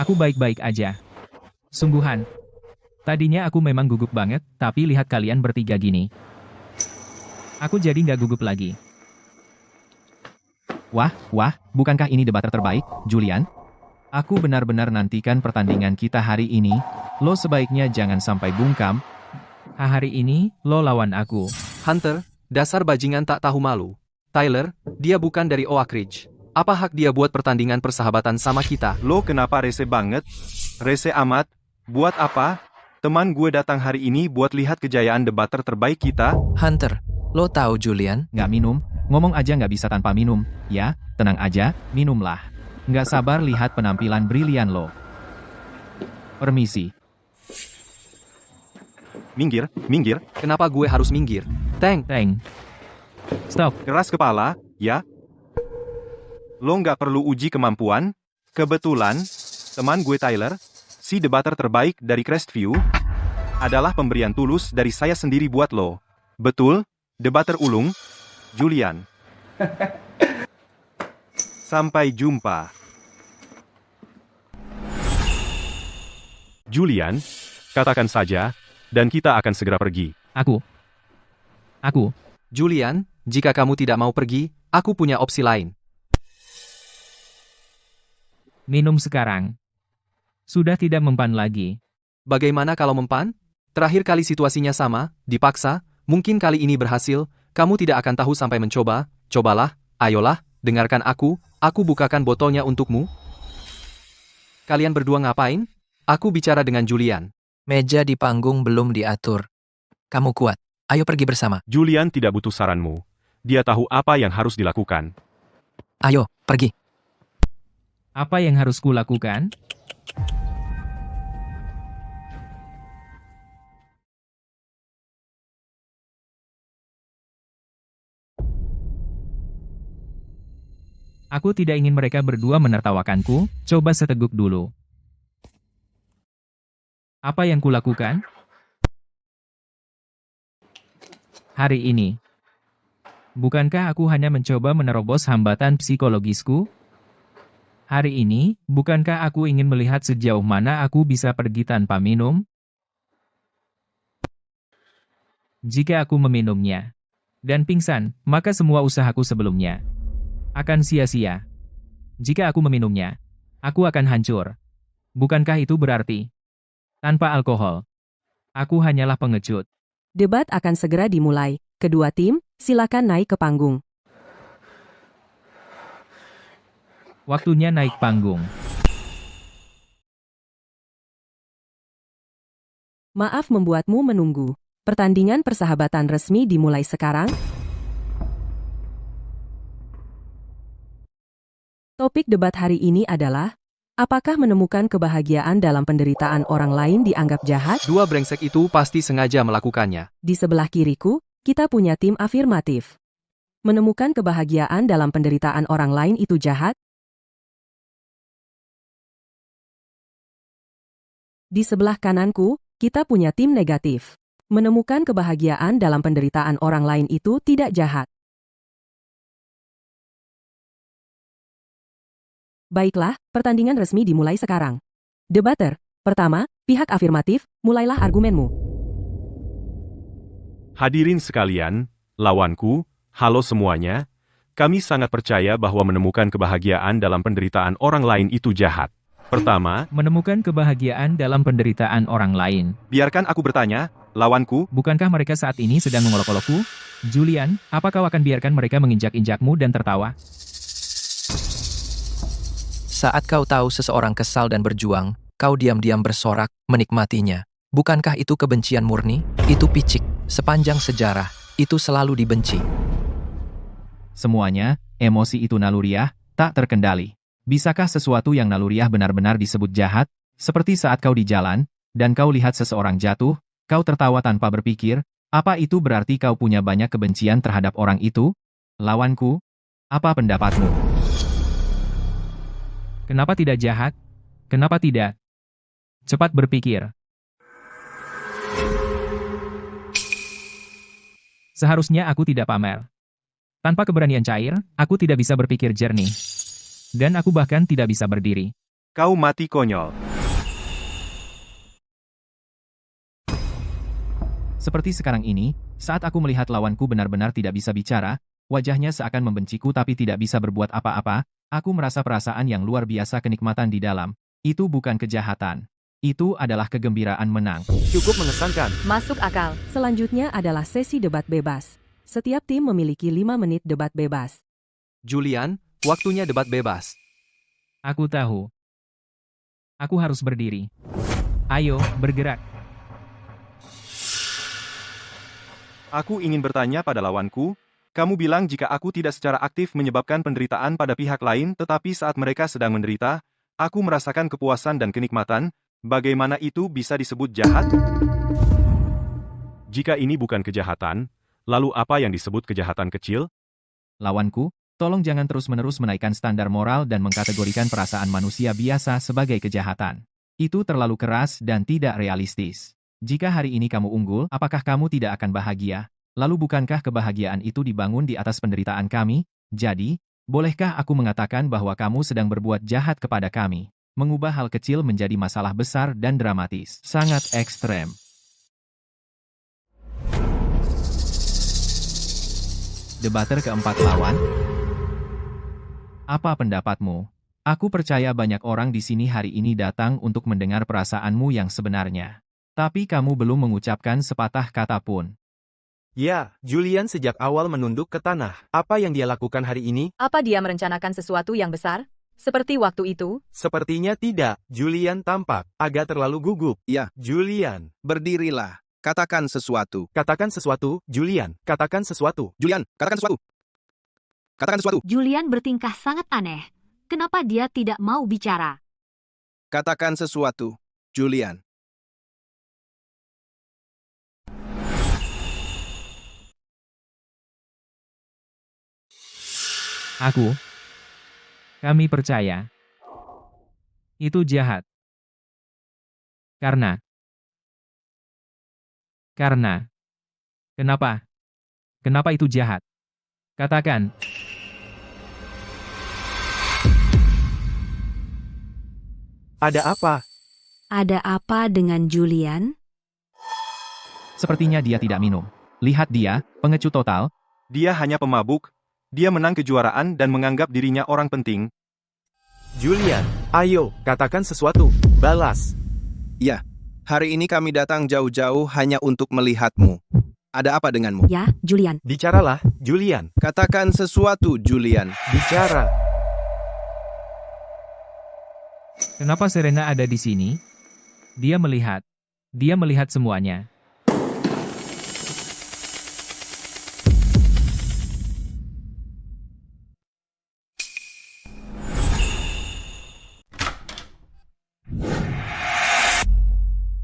Aku baik-baik aja. Sungguhan. Tadinya aku memang gugup banget, tapi lihat kalian bertiga gini. Aku jadi nggak gugup lagi. Wah, bukankah ini debater terbaik, Julian? Aku benar-benar nantikan pertandingan kita hari ini. Lo sebaiknya jangan sampai bungkam. Hari ini, lo lawan aku. Hunter, dasar bajingan tak tahu malu. Tyler, dia bukan dari Oak Ridge. Apa hak dia buat pertandingan persahabatan sama kita? Lo kenapa rese banget? Rese amat? Buat apa? Teman gue datang hari ini buat lihat kejayaan debater terbaik kita. Hunter, lo tahu Julian? Nggak minum? Ngomong aja nggak bisa tanpa minum. Ya, tenang aja, minumlah. Nggak sabar lihat penampilan brilian lo. Permisi. Minggir. Kenapa gue harus minggir? Teng. Stop. Keras kepala, ya? Lo nggak perlu uji kemampuan. Kebetulan, teman gue Tyler, si debater terbaik dari Crestview, adalah pemberian tulus dari saya sendiri buat lo. Betul, debater ulung, Julian. Sampai jumpa. Julian, katakan saja, dan kita akan segera pergi. Aku. Julian, jika kamu tidak mau pergi, aku punya opsi lain. Minum sekarang. Sudah tidak mempan lagi. Bagaimana kalau mempan? Terakhir kali situasinya sama, dipaksa, mungkin kali ini berhasil, kamu tidak akan tahu sampai mencoba, cobalah, ayolah, dengarkan aku bukakan botolnya untukmu. Kalian berdua ngapain? Aku bicara dengan Julian. Meja di panggung belum diatur. Kamu kuat, ayo pergi bersama. Julian tidak butuh saranmu. Dia tahu apa yang harus dilakukan. Ayo, pergi. Apa yang harus kulakukan? Aku tidak ingin mereka berdua menertawakanku, coba seteguk dulu. Apa yang kulakukan? Hari ini. Bukankah aku hanya mencoba menerobos hambatan psikologisku? Hari ini, bukankah aku ingin melihat sejauh mana aku bisa pergi tanpa minum? Jika aku meminumnya dan pingsan, maka semua usahaku sebelumnya akan sia-sia. Jika aku meminumnya, aku akan hancur. Bukankah itu berarti? Tanpa alkohol, aku hanyalah pengecut. Debat akan segera dimulai. Kedua tim, silakan naik ke panggung. Waktunya naik panggung. Maaf membuatmu menunggu. Pertandingan persahabatan resmi dimulai sekarang. Topik debat hari ini adalah, apakah menemukan kebahagiaan dalam penderitaan orang lain dianggap jahat? Dua brengsek itu pasti sengaja melakukannya. Di sebelah kiriku, kita punya tim afirmatif. Menemukan kebahagiaan dalam penderitaan orang lain itu jahat? Di sebelah kananku, kita punya tim negatif. Menemukan kebahagiaan dalam penderitaan orang lain itu tidak jahat. Baiklah, pertandingan resmi dimulai sekarang. Debater. Pertama, pihak afirmatif, mulailah argumenmu. Hadirin sekalian, lawanku, halo semuanya. Kami sangat percaya bahwa menemukan kebahagiaan dalam penderitaan orang lain itu jahat. Pertama, Menemukan kebahagiaan dalam penderitaan orang lain. biarkan aku bertanya, lawanku, Bukankah mereka saat ini sedang mengolok-olokku? Julian, apa kau akan biarkan mereka menginjak-injakmu dan tertawa? Saat kau tahu seseorang kesal dan berjuang, kau diam-diam bersorak, menikmatinya. Bukankah itu kebencian murni? Itu picik. Sepanjang sejarah, itu selalu dibenci. Semuanya, emosi itu naluriah, tak terkendali. Bisakah sesuatu yang naluriah benar-benar disebut jahat? Seperti saat kau di jalan, dan kau lihat seseorang jatuh, kau tertawa tanpa berpikir, apa itu berarti kau punya banyak kebencian terhadap orang itu? Lawanku, apa pendapatmu? Kenapa tidak jahat? Kenapa tidak? Cepat berpikir. Seharusnya aku tidak pamer. Tanpa keberanian cair, aku tidak bisa berpikir jernih. Dan aku bahkan tidak bisa berdiri. kau mati konyol. Seperti sekarang ini, saat aku melihat lawanku benar-benar tidak bisa bicara, wajahnya seakan membenciku tapi tidak bisa berbuat apa-apa, aku merasa perasaan yang luar biasa kenikmatan di dalam. Itu bukan kejahatan. Itu adalah kegembiraan menang. Cukup mengesankan. Masuk akal. Selanjutnya adalah sesi debat bebas. Setiap tim memiliki 5 menit debat bebas. Julian, waktunya debat bebas. Aku tahu. Aku harus berdiri. Ayo, bergerak. Aku ingin bertanya pada lawanku, kamu bilang jika aku tidak secara aktif menyebabkan penderitaan pada pihak lain tetapi saat mereka sedang menderita, aku merasakan kepuasan dan kenikmatan, bagaimana itu bisa disebut jahat? Jika ini bukan kejahatan, lalu apa yang disebut kejahatan kecil? Lawanku, tolong jangan terus-menerus menaikkan standar moral dan mengkategorikan perasaan manusia biasa sebagai kejahatan. Itu terlalu keras dan tidak realistis. Jika hari ini kamu unggul, apakah kamu tidak akan bahagia? Lalu bukankah kebahagiaan itu dibangun di atas penderitaan kami? Jadi, bolehkah aku mengatakan bahwa kamu sedang berbuat jahat kepada kami? Mengubah hal kecil menjadi masalah besar dan dramatis. Sangat ekstrem. Debater keempat lawan. Apa pendapatmu? Aku percaya banyak orang di sini hari ini datang untuk mendengar perasaanmu yang sebenarnya. Tapi kamu belum mengucapkan sepatah kata pun. Ya, Julian sejak awal menunduk ke tanah. Apa yang dia lakukan hari ini? Apa dia merencanakan sesuatu yang besar? Seperti waktu itu? Sepertinya tidak. Julian tampak agak terlalu gugup. Ya, Julian. berdirilah. Katakan sesuatu. Katakan sesuatu, Julian. Katakan sesuatu. Julian, katakan sesuatu. Katakan sesuatu. Julian bertingkah sangat aneh. Kenapa dia tidak mau bicara? Katakan sesuatu. Julian. Kami percaya. Itu jahat. Karena. Kenapa? Kenapa itu jahat? Katakan. Ada apa? Ada apa dengan Julian? Sepertinya dia tidak minum. Lihat dia, pengecut total. Dia hanya pemabuk, dia menang kejuaraan dan menganggap dirinya orang penting. Julian, ayo, katakan sesuatu. Balas. Ya, hari ini kami datang jauh-jauh hanya untuk melihatmu. Ada apa denganmu? Ya, Julian. Bicaralah, Julian. Katakan sesuatu, Julian. Bicara. Kenapa Serena ada di sini? Dia melihat. Dia melihat semuanya.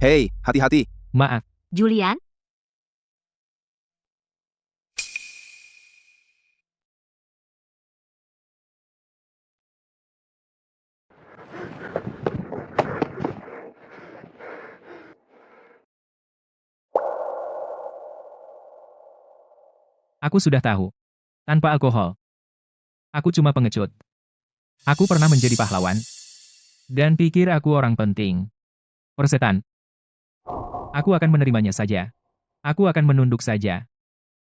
Hei, hati-hati. Maaf. Julian? Aku sudah tahu. Tanpa alkohol. Aku cuma pengecut. Aku pernah menjadi pahlawan. Dan pikir aku orang penting. Persetan. Aku akan menerimanya saja. Aku akan menunduk saja.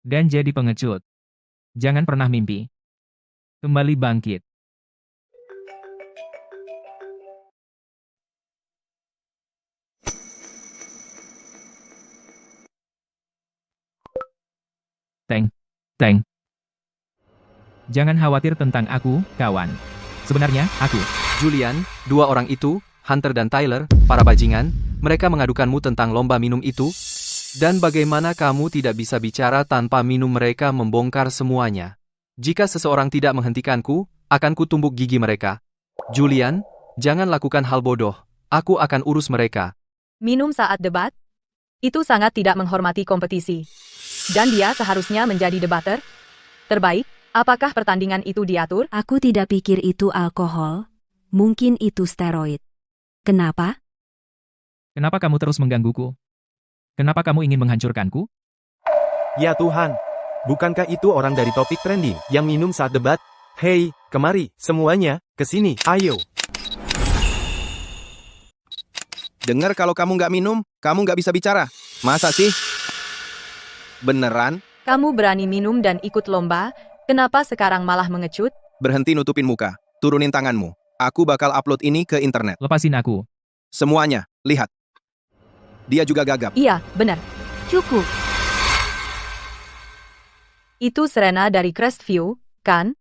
Dan jadi pengecut. Jangan pernah mimpi. Kembali bangkit. Teng. Teng. Jangan khawatir tentang aku, kawan. Sebenarnya, aku. Julian, dua orang itu, Hunter dan Tyler, para bajingan, mereka mengadukanmu tentang lomba minum itu, dan bagaimana kamu tidak bisa bicara tanpa minum mereka membongkar semuanya. Jika seseorang tidak menghentikanku, akan kutumbuk gigi mereka. Julian, jangan lakukan hal bodoh. Aku akan urus mereka. Minum saat debat? Itu sangat tidak menghormati kompetisi. Dan dia seharusnya menjadi debater? Terbaik, apakah pertandingan itu diatur? Aku tidak pikir itu alkohol. Mungkin itu steroid. Kenapa? Kenapa kamu terus menggangguku? Kenapa kamu ingin menghancurkanku? Ya Tuhan, bukankah itu orang dari topik trending yang minum saat debat? Hei, kemari, semuanya, ke sini, ayo. Dengar kalau kamu nggak minum, kamu nggak bisa bicara. Masa sih? Beneran? Kamu berani minum dan ikut lomba, kenapa sekarang malah mengecut? Berhenti nutupin muka. Turunin tanganmu. Aku bakal upload ini ke internet. Lepasin aku. Semuanya, lihat. Dia juga gagap. Iya, benar. Cukup. Itu Serena dari Crestview, kan?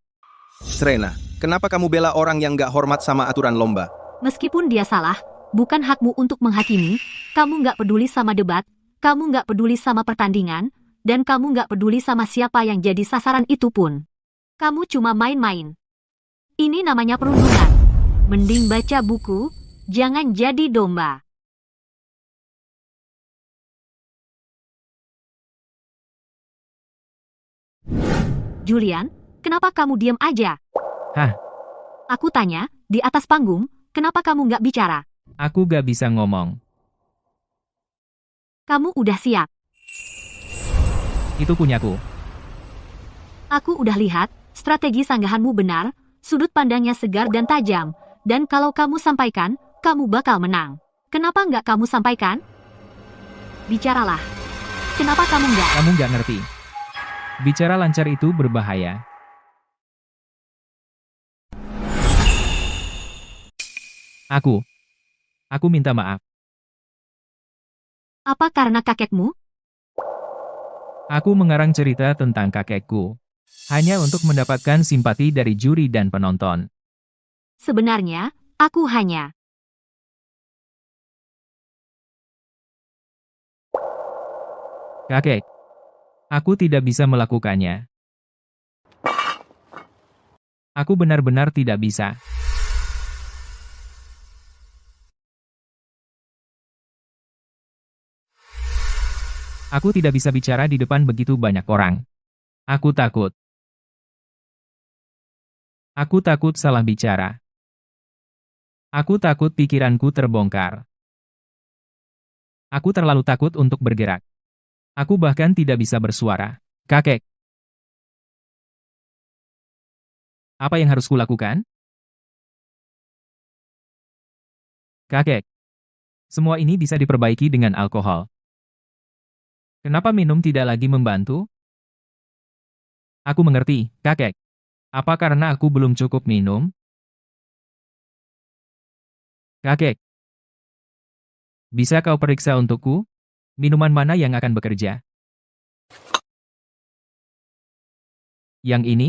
Serena, kenapa kamu bela orang yang nggak hormat sama aturan lomba? Meskipun dia salah, bukan hakmu untuk menghakimi. Kamu nggak peduli sama debat, kamu nggak peduli sama pertandingan, dan kamu nggak peduli sama siapa yang jadi sasaran itu pun. Kamu cuma main-main. Ini namanya perundungan. Mending baca buku, jangan jadi domba. Julian, kenapa kamu diam aja? Hah? Aku tanya, di atas panggung, kenapa kamu nggak bicara? Aku gak bisa ngomong. Kamu udah siap. Itu punyaku. Aku udah lihat, strategi sanggahanmu benar, sudut pandangnya segar dan tajam, dan kalau kamu sampaikan, kamu bakal menang. Kenapa nggak kamu sampaikan? Bicaralah. Kenapa kamu nggak? Kamu gak ngerti. Bicara lancar itu berbahaya. Aku minta maaf. Apa karena kakekmu? Aku mengarang cerita tentang kakekku. Hanya untuk mendapatkan simpati dari juri dan penonton. Sebenarnya, aku hanya... Kakek. Aku tidak bisa melakukannya. Aku benar-benar tidak bisa. Aku tidak bisa bicara di depan begitu banyak orang. Aku takut. Aku takut salah bicara. Aku takut pikiranku terbongkar. Aku terlalu takut untuk bergerak. Aku bahkan tidak bisa bersuara. Kakek. Apa yang harus kulakukan? Kakek. Semua ini bisa diperbaiki dengan alkohol. Kenapa minum tidak lagi membantu? Aku mengerti, kakek. Apa karena aku belum cukup minum? Kakek. Bisa kau periksa untukku? Minuman mana yang akan bekerja? Yang ini?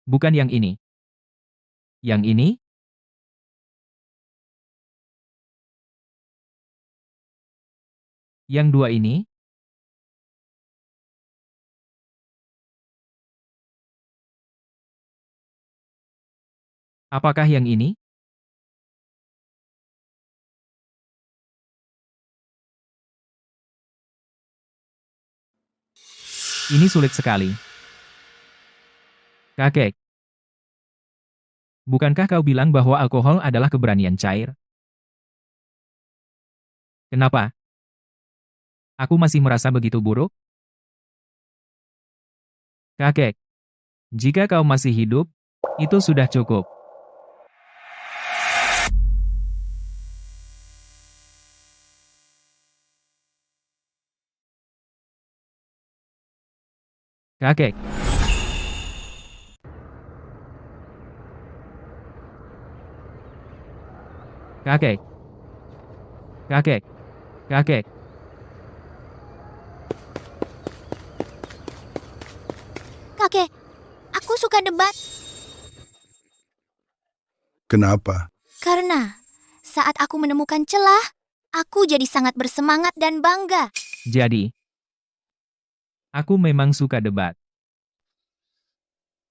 Bukan yang ini. Yang ini? Yang dua ini? Apakah yang ini? Ini sulit sekali. Kakek. Bukankah kau bilang bahwa alkohol adalah keberanian cair? Kenapa? Aku masih merasa begitu buruk? Kakek, jika kau masih hidup, itu sudah cukup. Kakek. Kakek. Kakek. Kakek. Kakek, aku suka debat. Kenapa? Karena saat aku menemukan celah, aku jadi sangat bersemangat dan bangga. Jadi, aku memang suka debat.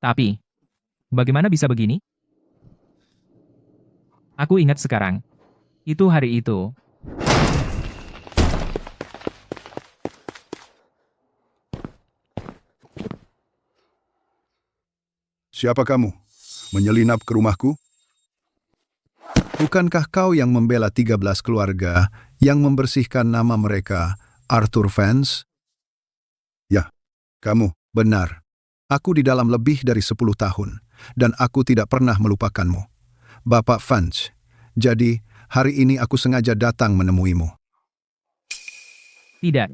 Tapi, bagaimana bisa begini? Aku ingat sekarang. Itu hari itu. Siapa kamu? Menyelinap ke rumahku? Bukankah kau yang membela 13 keluarga yang membersihkan nama mereka, Arthur Vance? Ya, kamu, benar. Aku di dalam lebih dari 10 tahun, dan aku tidak pernah melupakanmu. Bapak Vance, jadi hari ini aku sengaja datang menemuimu. Tidak.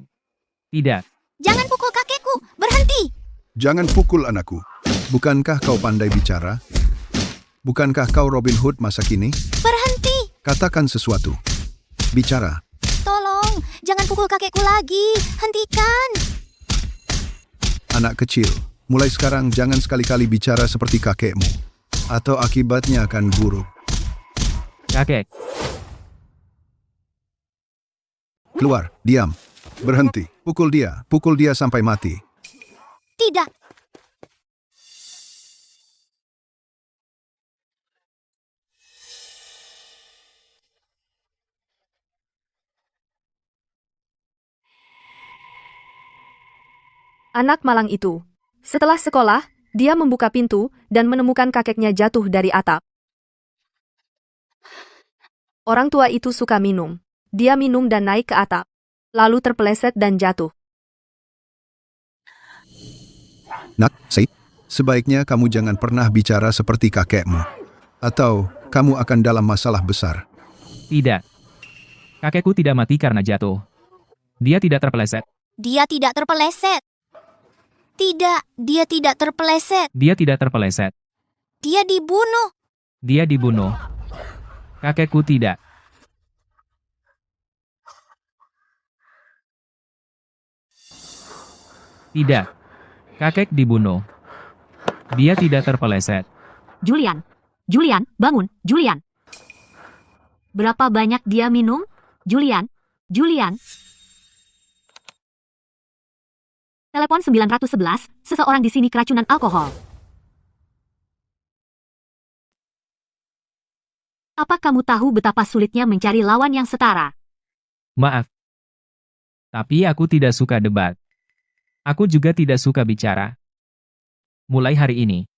Tidak. Jangan pukul kakekku, berhenti! Jangan pukul anakku. Bukankah kau pandai bicara? Bukankah kau Robin Hood masa kini? Berhenti! Katakan sesuatu. Bicara. Tolong, jangan pukul kakekku lagi. Hentikan! Anak kecil, mulai sekarang jangan sekali-kali bicara seperti kakekmu. Atau akibatnya akan buruk. Kakek. Keluar, diam. Berhenti. Pukul dia sampai mati. Tidak! Anak malang itu. Setelah sekolah, dia membuka pintu dan menemukan kakeknya jatuh dari atap. Orang tua itu suka minum. Dia minum dan naik ke atap. Lalu terpeleset dan jatuh. Nak, sebaiknya kamu jangan pernah bicara seperti kakekmu. Atau kamu akan dalam masalah besar. Tidak. Kakekku tidak mati karena jatuh. Dia tidak terpeleset. Dia tidak terpeleset. Tidak, dia tidak terpeleset. Dia tidak terpeleset. Dia dibunuh. Dia dibunuh. Kakekku tidak. Tidak. Kakek dibunuh. Dia tidak terpeleset. Julian. Julian, bangun, Julian. Berapa banyak dia minum? Julian. Julian. Telepon 911, seseorang di sini keracunan alkohol. Apa kamu tahu betapa sulitnya mencari lawan yang setara? Maaf. Tapi aku tidak suka debat. Aku juga tidak suka bicara. Mulai hari ini,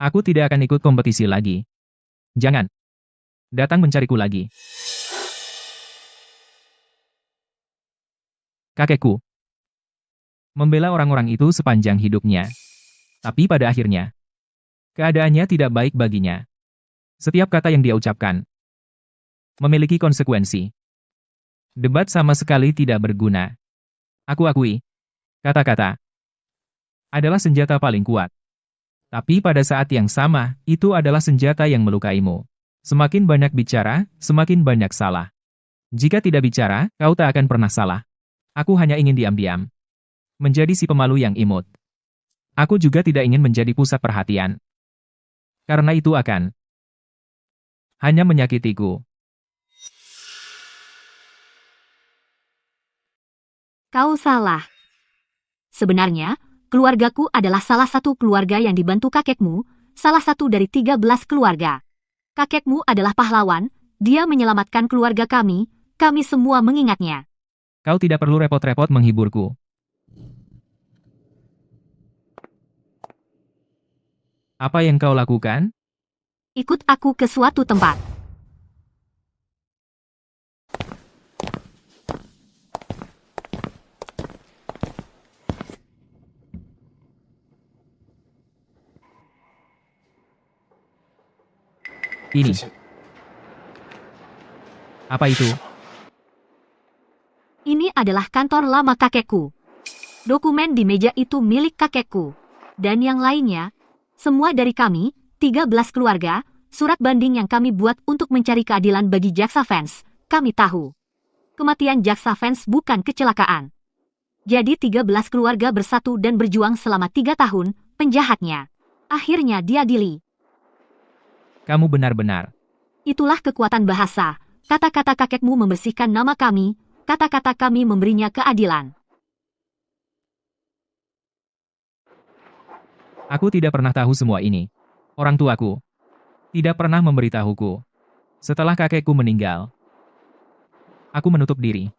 aku tidak akan ikut kompetisi lagi. Jangan datang mencariku lagi. Kakekku membela orang-orang itu sepanjang hidupnya. Tapi pada akhirnya, keadaannya tidak baik baginya. Setiap kata yang dia ucapkan memiliki konsekuensi. Debat sama sekali tidak berguna. Aku akui, kata-kata adalah senjata paling kuat. Tapi pada saat yang sama, itu adalah senjata yang melukaimu. Semakin banyak bicara, semakin banyak salah. Jika tidak bicara, kau tak akan pernah salah. Aku hanya ingin diam-diam. Menjadi si pemalu yang imut. Aku juga tidak ingin menjadi pusat perhatian. Karena itu akan hanya menyakitiku. Kau salah. Sebenarnya, keluargaku adalah salah satu keluarga yang dibantu kakekmu, salah satu dari 13 keluarga. Kakekmu adalah pahlawan, dia menyelamatkan keluarga kami semua mengingatnya. Kau tidak perlu repot-repot menghiburku. Apa yang kau lakukan? Ikut aku ke suatu tempat. Ini. Apa itu? Ini adalah kantor lama kakekku. Dokumen di meja itu milik kakekku. Dan yang lainnya, semua dari kami, 13 keluarga, surat banding yang kami buat untuk mencari keadilan bagi Jaksa Vance. Kami tahu. Kematian Jaksa Vance bukan kecelakaan. Jadi 13 keluarga bersatu dan berjuang selama 3 tahun, penjahatnya. Akhirnya diadili. Kamu benar-benar. Itulah kekuatan bahasa. Kata-kata kakekmu membersihkan nama kami, kata-kata kami memberinya keadilan. Aku tidak pernah tahu semua ini. Orang tuaku tidak pernah memberitahuku. Setelah kakekku meninggal, aku menutup diri.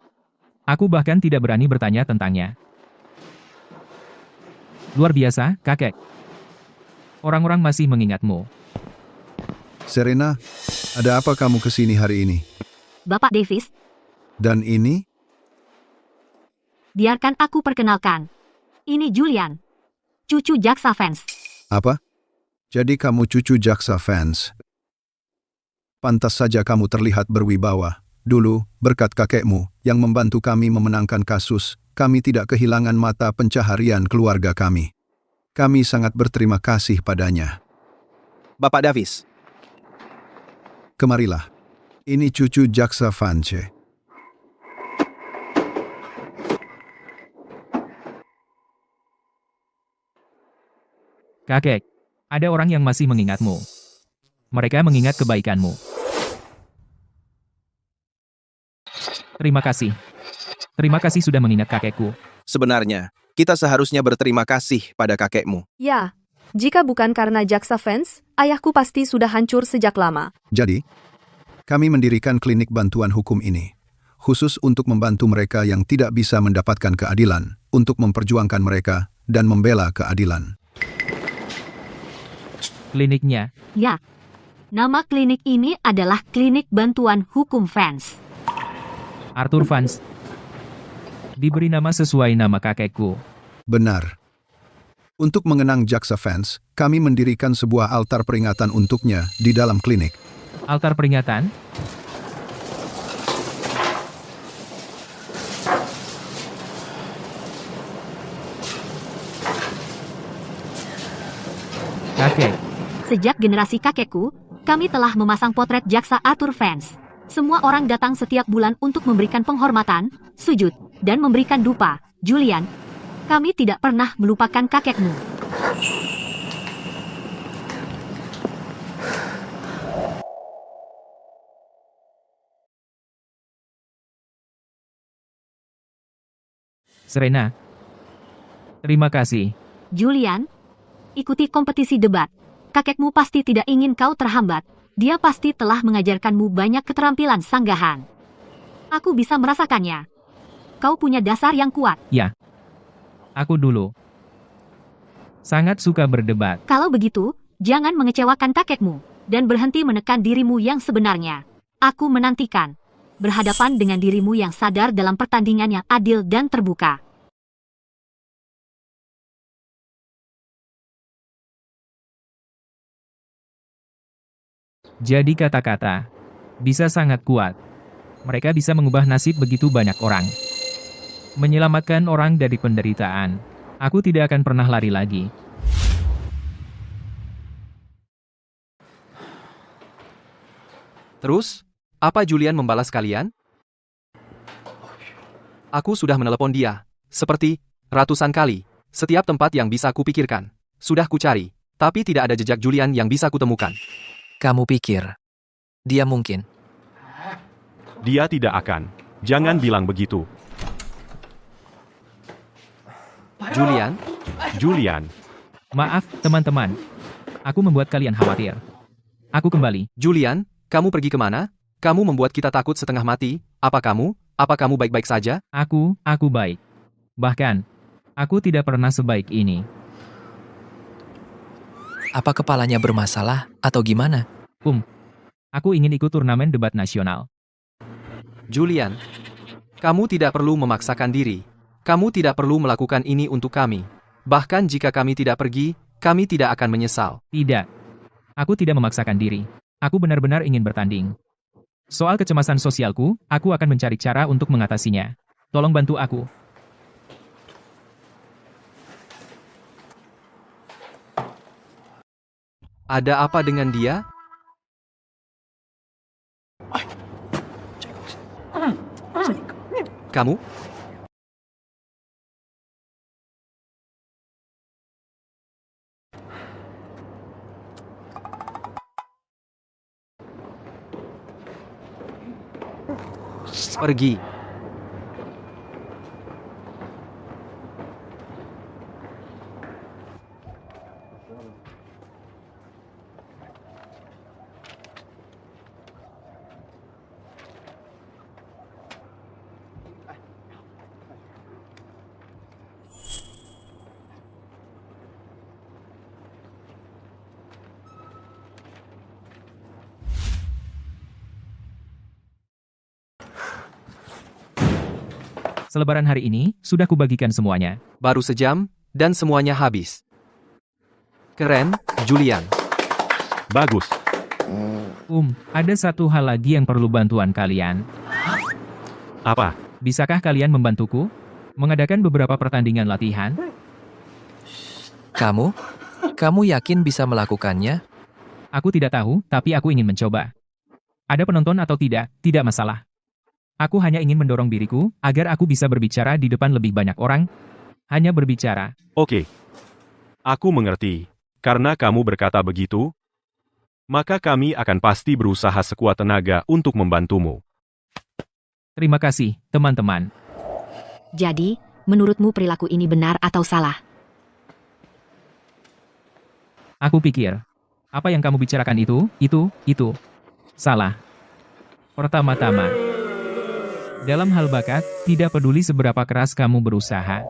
Aku bahkan tidak berani bertanya tentangnya. Luar biasa, kakek. Orang-orang masih mengingatmu. Serena, ada apa kamu kesini hari ini? Bapak Davis, Dan ini? biarkan aku perkenalkan. Ini Julian, cucu Jaksa Vance. Apa? Jadi kamu cucu Jaksa Vance. Pantas saja kamu terlihat berwibawa. Dulu, berkat kakekmu yang membantu kami memenangkan kasus, kami tidak kehilangan mata pencaharian keluarga kami. Kami sangat berterima kasih padanya. Bapak Davis, Kemarilah. Ini cucu Jaksa Vance. Kakek, ada orang yang masih mengingatmu. Mereka mengingat kebaikanmu. Terima kasih. Terima kasih sudah mengingat kakekku. sebenarnya, kita seharusnya berterima kasih pada kakekmu. Ya, jika bukan karena Jaksa Vance, ayahku pasti sudah hancur sejak lama. Jadi, kami mendirikan klinik bantuan hukum ini, khusus untuk membantu mereka yang tidak bisa mendapatkan keadilan, untuk memperjuangkan mereka dan membela keadilan. Kliniknya, Ya, nama klinik ini adalah Klinik Bantuan Hukum Vance. Arthur Vance. Diberi nama sesuai nama kakekku. Benar. Untuk mengenang Jaksa Vance, kami mendirikan sebuah altar peringatan untuknya di dalam klinik. Altar peringatan? Kakek, Sejak generasi kakekku, kami telah memasang potret Jaksa Arthur Vance. Semua orang datang setiap bulan untuk memberikan penghormatan, sujud, dan memberikan dupa. Julian, kami tidak pernah melupakan kakekmu. Serena. Terima kasih. Julian, ikuti kompetisi debat. Kakekmu pasti tidak ingin kau terhambat. Dia pasti telah mengajarkanmu banyak keterampilan sanggahan. Aku bisa merasakannya. Kau punya dasar yang kuat. Ya. Aku dulu sangat suka berdebat. Kalau begitu, jangan mengecewakan kakekmu, dan berhenti menekan dirimu yang sebenarnya. Aku menantikan berhadapan dengan dirimu yang sadar dalam pertandingan yang adil dan terbuka. Jadi kata-kata bisa sangat kuat. Mereka bisa mengubah nasib begitu banyak orang. Menyelamatkan orang dari penderitaan. Aku tidak akan pernah lari lagi. Terus, apa Julian membalas kalian? Aku sudah menelepon dia, seperti ratusan kali, setiap tempat yang bisa kupikirkan. Sudah kucari, tapi tidak ada jejak Julian yang bisa kutemukan. Kamu pikir dia mungkin? Dia tidak akan. Jangan bilang begitu. Julian? Julian. Maaf, teman-teman. Aku membuat kalian khawatir. Aku kembali. Julian, kamu pergi kemana? Kamu membuat kita takut setengah mati. Apa kamu baik-baik saja? Aku baik. Bahkan, aku tidak pernah sebaik ini. Apa kepalanya bermasalah, atau gimana? Aku ingin ikut turnamen debat nasional. Julian, kamu tidak perlu memaksakan diri. Kamu tidak perlu melakukan ini untuk kami. Bahkan jika kami tidak pergi, kami tidak akan menyesal. Tidak. Aku tidak memaksakan diri. Aku benar-benar ingin bertanding. Soal kecemasan sosialku, aku akan mencari cara untuk mengatasinya. Tolong bantu aku. Ada apa dengan dia? Kamu? Pergi. Selebaran hari ini, sudah kubagikan semuanya. Baru sejam, dan semuanya habis. Keren, Julian. Bagus. Ada satu hal lagi yang perlu bantuan kalian. Apa? Bisakah kalian membantuku? Mengadakan beberapa pertandingan latihan? Kamu? Kamu yakin bisa melakukannya? Aku tidak tahu, tapi aku ingin mencoba. Ada penonton atau tidak masalah. Aku hanya ingin mendorong diriku, agar aku bisa berbicara di depan lebih banyak orang. Hanya berbicara. Oke. Aku mengerti. Karena kamu berkata begitu, maka kami akan pasti berusaha sekuat tenaga untuk membantumu. Terima kasih, teman-teman. Jadi, menurutmu perilaku ini benar atau salah? Aku pikir, apa yang kamu bicarakan itu, salah. Pertama-tama, dalam hal bakat, tidak peduli seberapa keras kamu berusaha.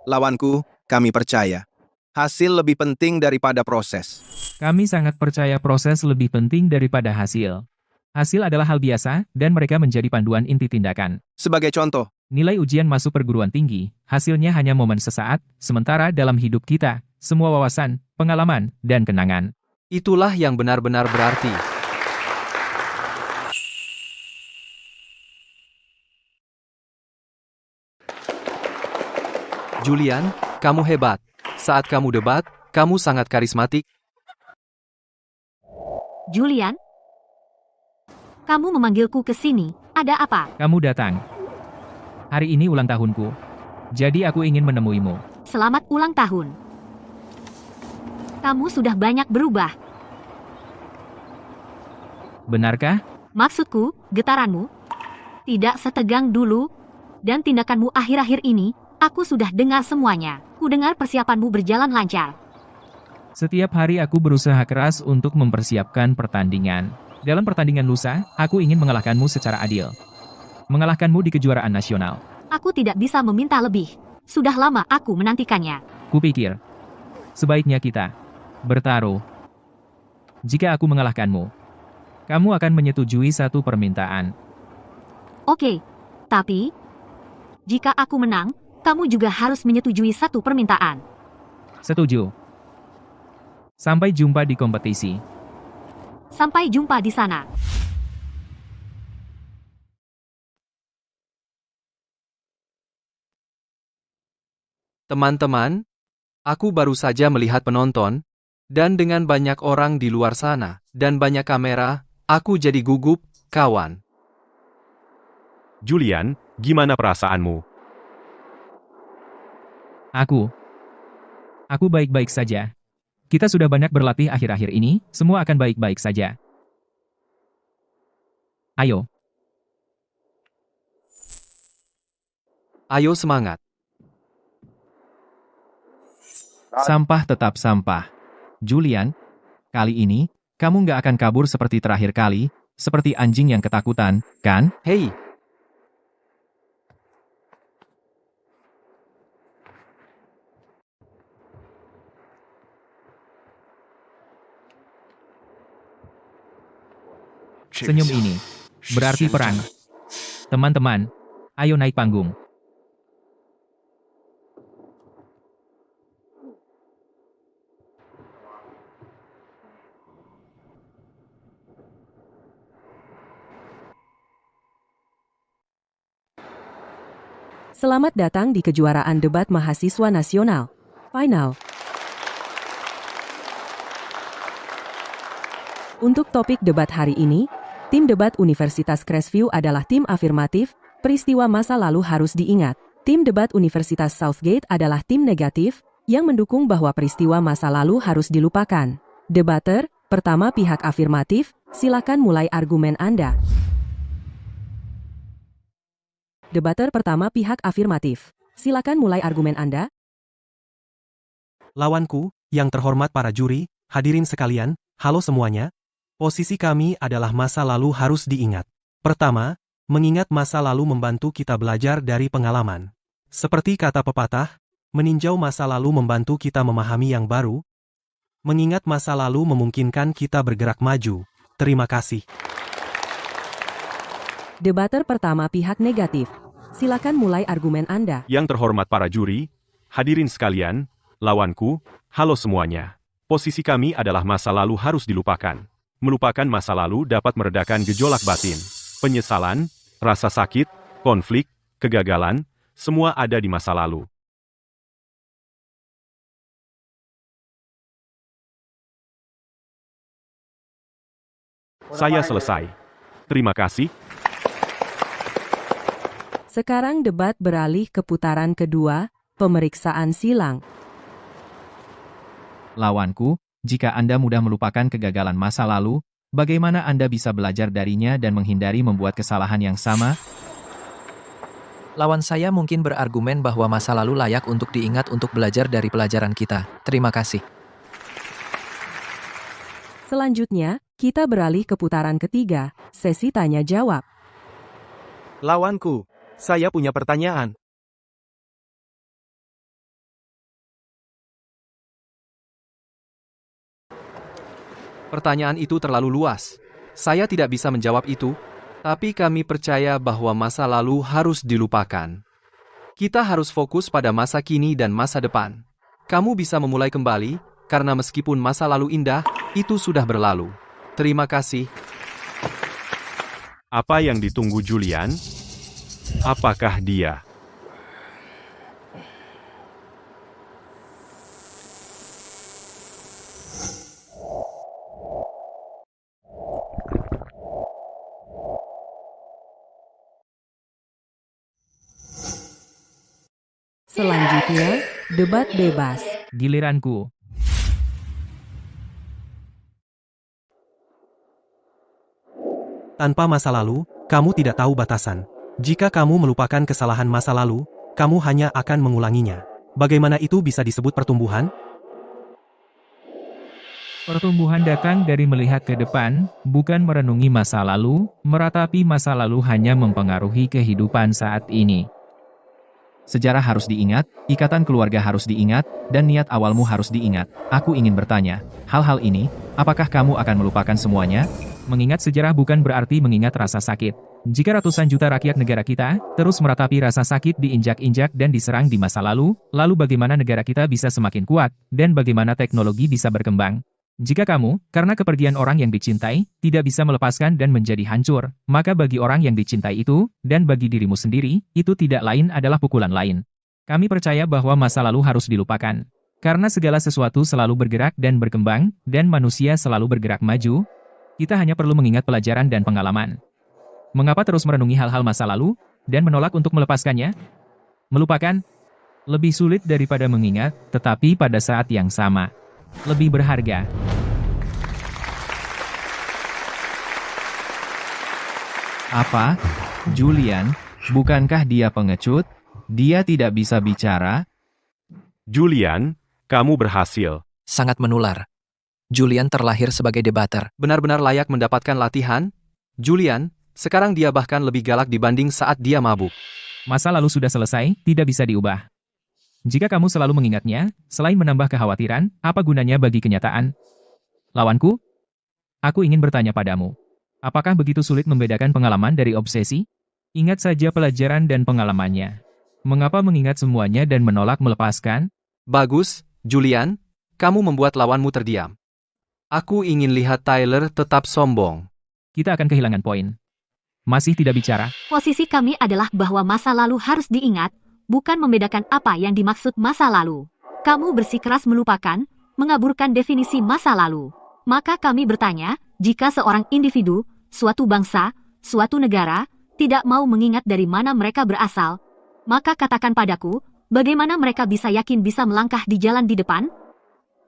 Lawanku, kami percaya. Hasil lebih penting daripada proses. Kami sangat percaya proses lebih penting daripada hasil. Hasil adalah hal biasa, dan mereka menjadi panduan inti tindakan. Sebagai contoh, Nilai ujian masuk perguruan tinggi, hasilnya hanya momen sesaat, sementara dalam hidup kita, semua wawasan, pengalaman, dan kenangan. Itulah yang benar-benar berarti. Julian, kamu hebat. Saat kamu debat, kamu sangat karismatik. Julian? Kamu memanggilku ke sini, ada apa? Kamu datang. Hari ini ulang tahunku. Jadi aku ingin menemuimu. Selamat ulang tahun. Kamu sudah banyak berubah. Benarkah? Maksudku, getaranmu tidak setegang dulu, dan tindakanmu akhir-akhir ini, aku sudah dengar semuanya. Ku dengar persiapanmu berjalan lancar. Setiap hari aku berusaha keras untuk mempersiapkan pertandingan. Dalam pertandingan lusa, aku ingin mengalahkanmu secara adil. Mengalahkanmu di kejuaraan nasional. Aku tidak bisa meminta lebih. Sudah lama aku menantikannya. Kupikir, sebaiknya kita bertaruh. Jika aku mengalahkanmu, kamu akan menyetujui satu permintaan. Oke, tapi jika aku menang, kamu juga harus menyetujui satu permintaan. Setuju. Sampai jumpa di kompetisi. Sampai jumpa di sana. Teman-teman, aku baru saja melihat penonton, dan dengan banyak orang di luar sana, dan banyak kamera, aku jadi gugup, kawan. Julian, gimana perasaanmu? Aku baik-baik saja. Kita sudah banyak berlatih akhir-akhir ini, semua akan baik-baik saja. Ayo. Ayo semangat. Sampah tetap sampah. Julian, kali ini, kamu nggak akan kabur seperti terakhir kali, seperti anjing yang ketakutan, kan? Hei! Senyum ini berarti perang. Teman-teman, ayo naik panggung. Selamat datang di kejuaraan debat mahasiswa nasional. Final. Untuk topik debat hari ini, tim debat Universitas Crestview adalah tim afirmatif, peristiwa masa lalu harus diingat. Tim debat Universitas Southgate adalah tim negatif, yang mendukung bahwa peristiwa masa lalu harus dilupakan. Debater, pertama pihak afirmatif, silakan mulai argumen Anda. Debater pertama pihak afirmatif. Silakan mulai argumen Anda. Lawanku, yang terhormat para juri, hadirin sekalian, halo semuanya. Posisi kami adalah masa lalu harus diingat. Pertama, mengingat masa lalu membantu kita belajar dari pengalaman. Seperti kata pepatah, meninjau masa lalu membantu kita memahami yang baru. Mengingat masa lalu memungkinkan kita bergerak maju. Terima kasih. Debater pertama pihak negatif. Silakan mulai argumen Anda. Yang terhormat para juri, hadirin sekalian, lawanku, halo semuanya. Posisi kami adalah masa lalu harus dilupakan. Melupakan masa lalu dapat meredakan gejolak batin. Penyesalan, rasa sakit, konflik, kegagalan, semua ada di masa lalu. Saya selesai. Terima kasih. Sekarang debat beralih ke putaran kedua, pemeriksaan silang. Lawanku, jika Anda mudah melupakan kegagalan masa lalu, bagaimana Anda bisa belajar darinya dan menghindari membuat kesalahan yang sama? Lawan saya mungkin berargumen bahwa masa lalu layak untuk diingat untuk belajar dari pelajaran kita. Terima kasih. Selanjutnya, kita beralih ke putaran ketiga, sesi tanya-jawab. Lawanku, saya punya pertanyaan. Pertanyaan itu terlalu luas. Saya tidak bisa menjawab itu, tapi kami percaya bahwa masa lalu harus dilupakan. Kita harus fokus pada masa kini dan masa depan. Kamu bisa memulai kembali, karena meskipun masa lalu indah, itu sudah berlalu. Terima kasih. Apa yang ditunggu Julian? Apakah dia? Selanjutnya, debat bebas. Giliranku. Tanpa masa lalu, kamu tidak tahu batasan. Jika kamu melupakan kesalahan masa lalu, kamu hanya akan mengulanginya. Bagaimana itu bisa disebut pertumbuhan? Pertumbuhan datang dari melihat ke depan, bukan merenungi masa lalu, meratapi masa lalu hanya mempengaruhi kehidupan saat ini. Sejarah harus diingat, ikatan keluarga harus diingat, dan niat awalmu harus diingat. Aku ingin bertanya, hal-hal ini, apakah kamu akan melupakan semuanya? Mengingat sejarah bukan berarti mengingat rasa sakit. Jika ratusan juta rakyat negara kita terus meratapi rasa sakit diinjak-injak dan diserang di masa lalu bagaimana negara kita bisa semakin kuat, dan bagaimana teknologi bisa berkembang? Jika kamu, karena kepergian orang yang dicintai, tidak bisa melepaskan dan menjadi hancur, maka bagi orang yang dicintai itu, dan bagi dirimu sendiri, itu tidak lain adalah pukulan lain. Kami percaya bahwa masa lalu harus dilupakan. Karena segala sesuatu selalu bergerak dan berkembang, dan manusia selalu bergerak maju, kita hanya perlu mengingat pelajaran dan pengalaman. Mengapa terus merenungi hal-hal masa lalu, dan menolak untuk melepaskannya? Melupakan lebih sulit daripada mengingat, tetapi pada saat yang sama, lebih berharga. Apa? Julian, bukankah dia pengecut? Dia tidak bisa bicara? Julian, kamu berhasil. Sangat menular. Julian terlahir sebagai debater. Benar-benar layak mendapatkan latihan? Julian, sekarang dia bahkan lebih galak dibanding saat dia mabuk. Masa lalu sudah selesai, tidak bisa diubah. Jika kamu selalu mengingatnya, selain menambah kekhawatiran, apa gunanya bagi kenyataan? Lawanku, aku ingin bertanya padamu. Apakah begitu sulit membedakan pengalaman dari obsesi? Ingat saja pelajaran dan pengalamannya. Mengapa mengingat semuanya dan menolak melepaskan? Bagus, Julian, kamu membuat lawanmu terdiam. Aku ingin lihat Tyler tetap sombong. Kita akan kehilangan poin. Masih tidak bicara? Posisi kami adalah bahwa masa lalu harus diingat, bukan membedakan apa yang dimaksud masa lalu. Kamu bersikeras melupakan, mengaburkan definisi masa lalu. Maka kami bertanya, jika seorang individu, suatu bangsa, suatu negara, tidak mau mengingat dari mana mereka berasal, maka katakan padaku, bagaimana mereka bisa yakin bisa melangkah di jalan di depan?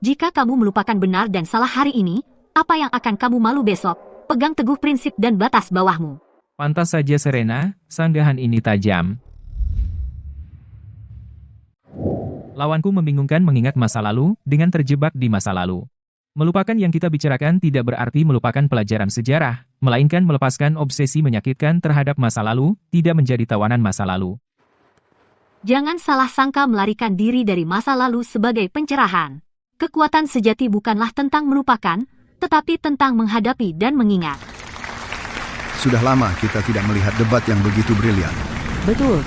Jika kamu melupakan benar dan salah hari ini, apa yang akan kamu malu besok? Pegang teguh prinsip dan batas bawahmu. Pantas saja Serena, sanggahan ini tajam. Lawanku membingungkan mengingat masa lalu, dengan terjebak di masa lalu. Melupakan yang kita bicarakan tidak berarti melupakan pelajaran sejarah, melainkan melepaskan obsesi menyakitkan terhadap masa lalu, tidak menjadi tawanan masa lalu. Jangan salah sangka melarikan diri dari masa lalu sebagai pencerahan. Kekuatan sejati bukanlah tentang melupakan, tetapi tentang menghadapi dan mengingat. Sudah lama kita tidak melihat debat yang begitu brilian. Betul.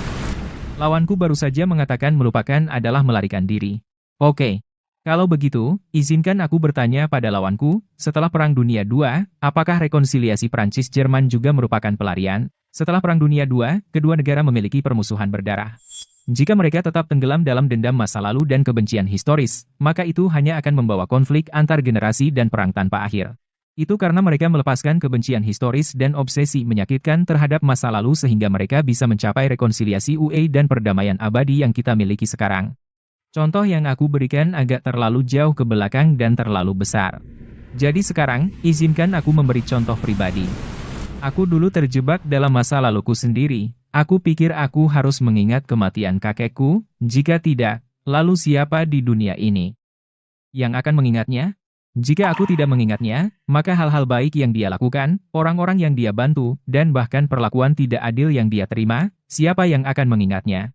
Lawanku baru saja mengatakan melupakan adalah melarikan diri. Oke. Kalau begitu, izinkan aku bertanya pada lawanku, setelah Perang Dunia II, apakah rekonsiliasi Prancis-Jerman juga merupakan pelarian? Setelah Perang Dunia II, kedua negara memiliki permusuhan berdarah. Jika mereka tetap tenggelam dalam dendam masa lalu dan kebencian historis, maka itu hanya akan membawa konflik antar generasi dan perang tanpa akhir. Itu karena mereka melepaskan kebencian historis dan obsesi menyakitkan terhadap masa lalu sehingga mereka bisa mencapai rekonsiliasi UE dan perdamaian abadi yang kita miliki sekarang. Contoh yang aku berikan agak terlalu jauh ke belakang dan terlalu besar. Jadi sekarang, izinkan aku memberi contoh pribadi. Aku dulu terjebak dalam masa laluku sendiri. Aku pikir aku harus mengingat kematian kakekku, jika tidak, lalu siapa di dunia ini yang akan mengingatnya? Jika aku tidak mengingatnya, maka hal-hal baik yang dia lakukan, orang-orang yang dia bantu, dan bahkan perlakuan tidak adil yang dia terima, siapa yang akan mengingatnya?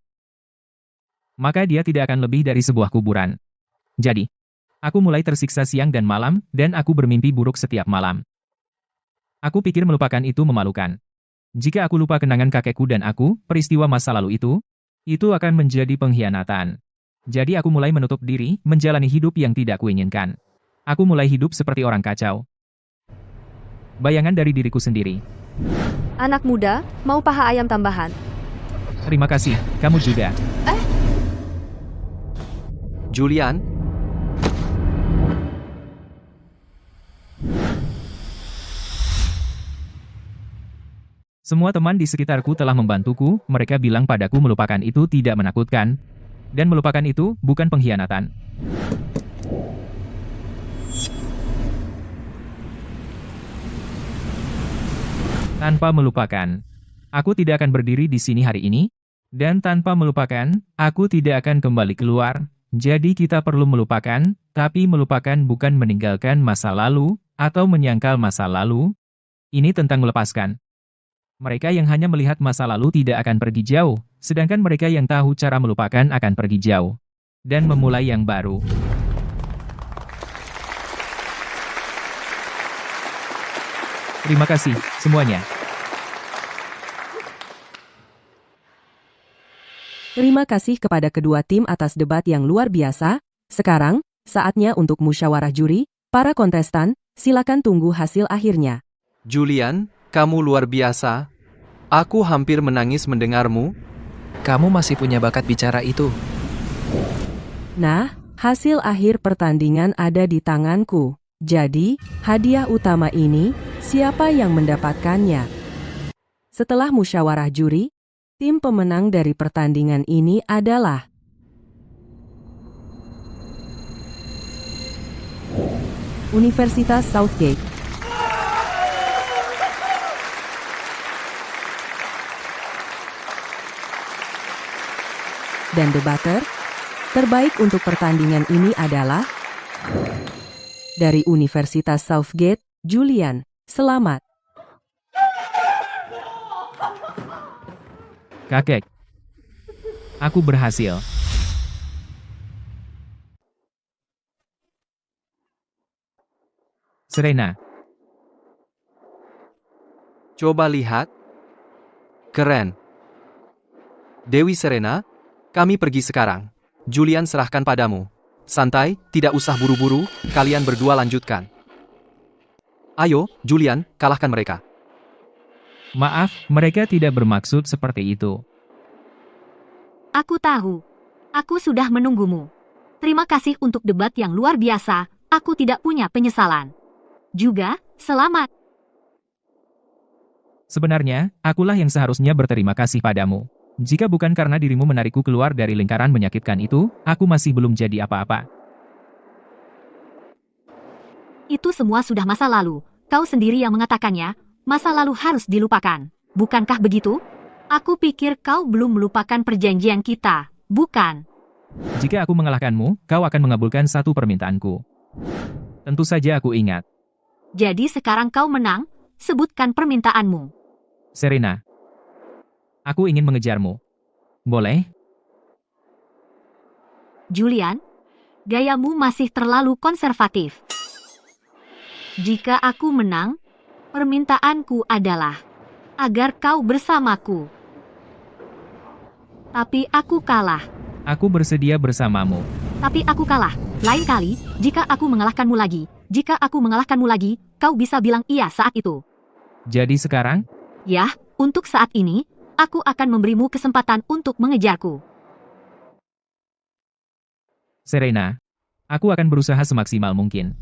Maka dia tidak akan lebih dari sebuah kuburan. Jadi, aku mulai tersiksa siang dan malam, dan aku bermimpi buruk setiap malam. Aku pikir melupakan itu memalukan. Jika aku lupa kenangan kakekku dan aku, peristiwa masa lalu itu akan menjadi pengkhianatan. Jadi aku mulai menutup diri, menjalani hidup yang tidak kuinginkan. Aku mulai hidup seperti orang kacau. Bayangan dari diriku sendiri. Anak muda, mau paha ayam tambahan? Terima kasih, kamu juga. Julian? Semua teman di sekitarku telah membantuku, mereka bilang padaku melupakan itu tidak menakutkan. Dan melupakan itu bukan pengkhianatan. Tanpa melupakan, aku tidak akan berdiri di sini hari ini. Dan tanpa melupakan, aku tidak akan kembali keluar. Jadi kita perlu melupakan, tapi melupakan bukan meninggalkan masa lalu, atau menyangkal masa lalu. Ini tentang melepaskan. Mereka yang hanya melihat masa lalu tidak akan pergi jauh, sedangkan mereka yang tahu cara melupakan akan pergi jauh. Dan memulai yang baru. Terima kasih, semuanya. Terima kasih kepada kedua tim atas debat yang luar biasa. Sekarang, saatnya untuk musyawarah juri. Para kontestan, silakan tunggu hasil akhirnya. Julian, kamu luar biasa. Aku hampir menangis mendengarmu. Kamu masih punya bakat bicara itu. Nah, hasil akhir pertandingan ada di tanganku. Jadi, hadiah utama ini, siapa yang mendapatkannya? Setelah musyawarah juri, tim pemenang dari pertandingan ini adalah Universitas Southgate. Dan debater terbaik untuk pertandingan ini adalah dari Universitas Southgate, Julian. Selamat. Kakek. Aku berhasil. Serena. Coba lihat. Keren. Dewi Serena, kami pergi sekarang. Julian serahkan padamu. Santai, tidak usah buru-buru, kalian berdua lanjutkan. Ayo, Julian, kalahkan mereka. Maaf, mereka tidak bermaksud seperti itu. Aku tahu. Aku sudah menunggumu. Terima kasih untuk debat yang luar biasa. Aku tidak punya penyesalan. Juga, selamat. Sebenarnya, akulah yang seharusnya berterima kasih padamu. Jika bukan karena dirimu menarikku keluar dari lingkaran menyakitkan itu, aku masih belum jadi apa-apa. Itu semua sudah masa lalu. Kau sendiri yang mengatakannya, masa lalu harus dilupakan. Bukankah begitu? Aku pikir kau belum melupakan perjanjian kita, bukan? Jika aku mengalahkanmu, kau akan mengabulkan satu permintaanku. Tentu saja aku ingat. Jadi sekarang kau menang, sebutkan permintaanmu. Serena. Aku ingin mengejarmu. Boleh? Julian, gayamu masih terlalu konservatif. Jika aku menang, permintaanku adalah agar kau bersamaku. Tapi aku kalah. Aku bersedia bersamamu. Tapi aku kalah. Lain kali, jika aku mengalahkanmu lagi, kau bisa bilang iya saat itu. Jadi sekarang? Ya, untuk saat ini, aku akan memberimu kesempatan untuk mengejarku. Serena, aku akan berusaha semaksimal mungkin.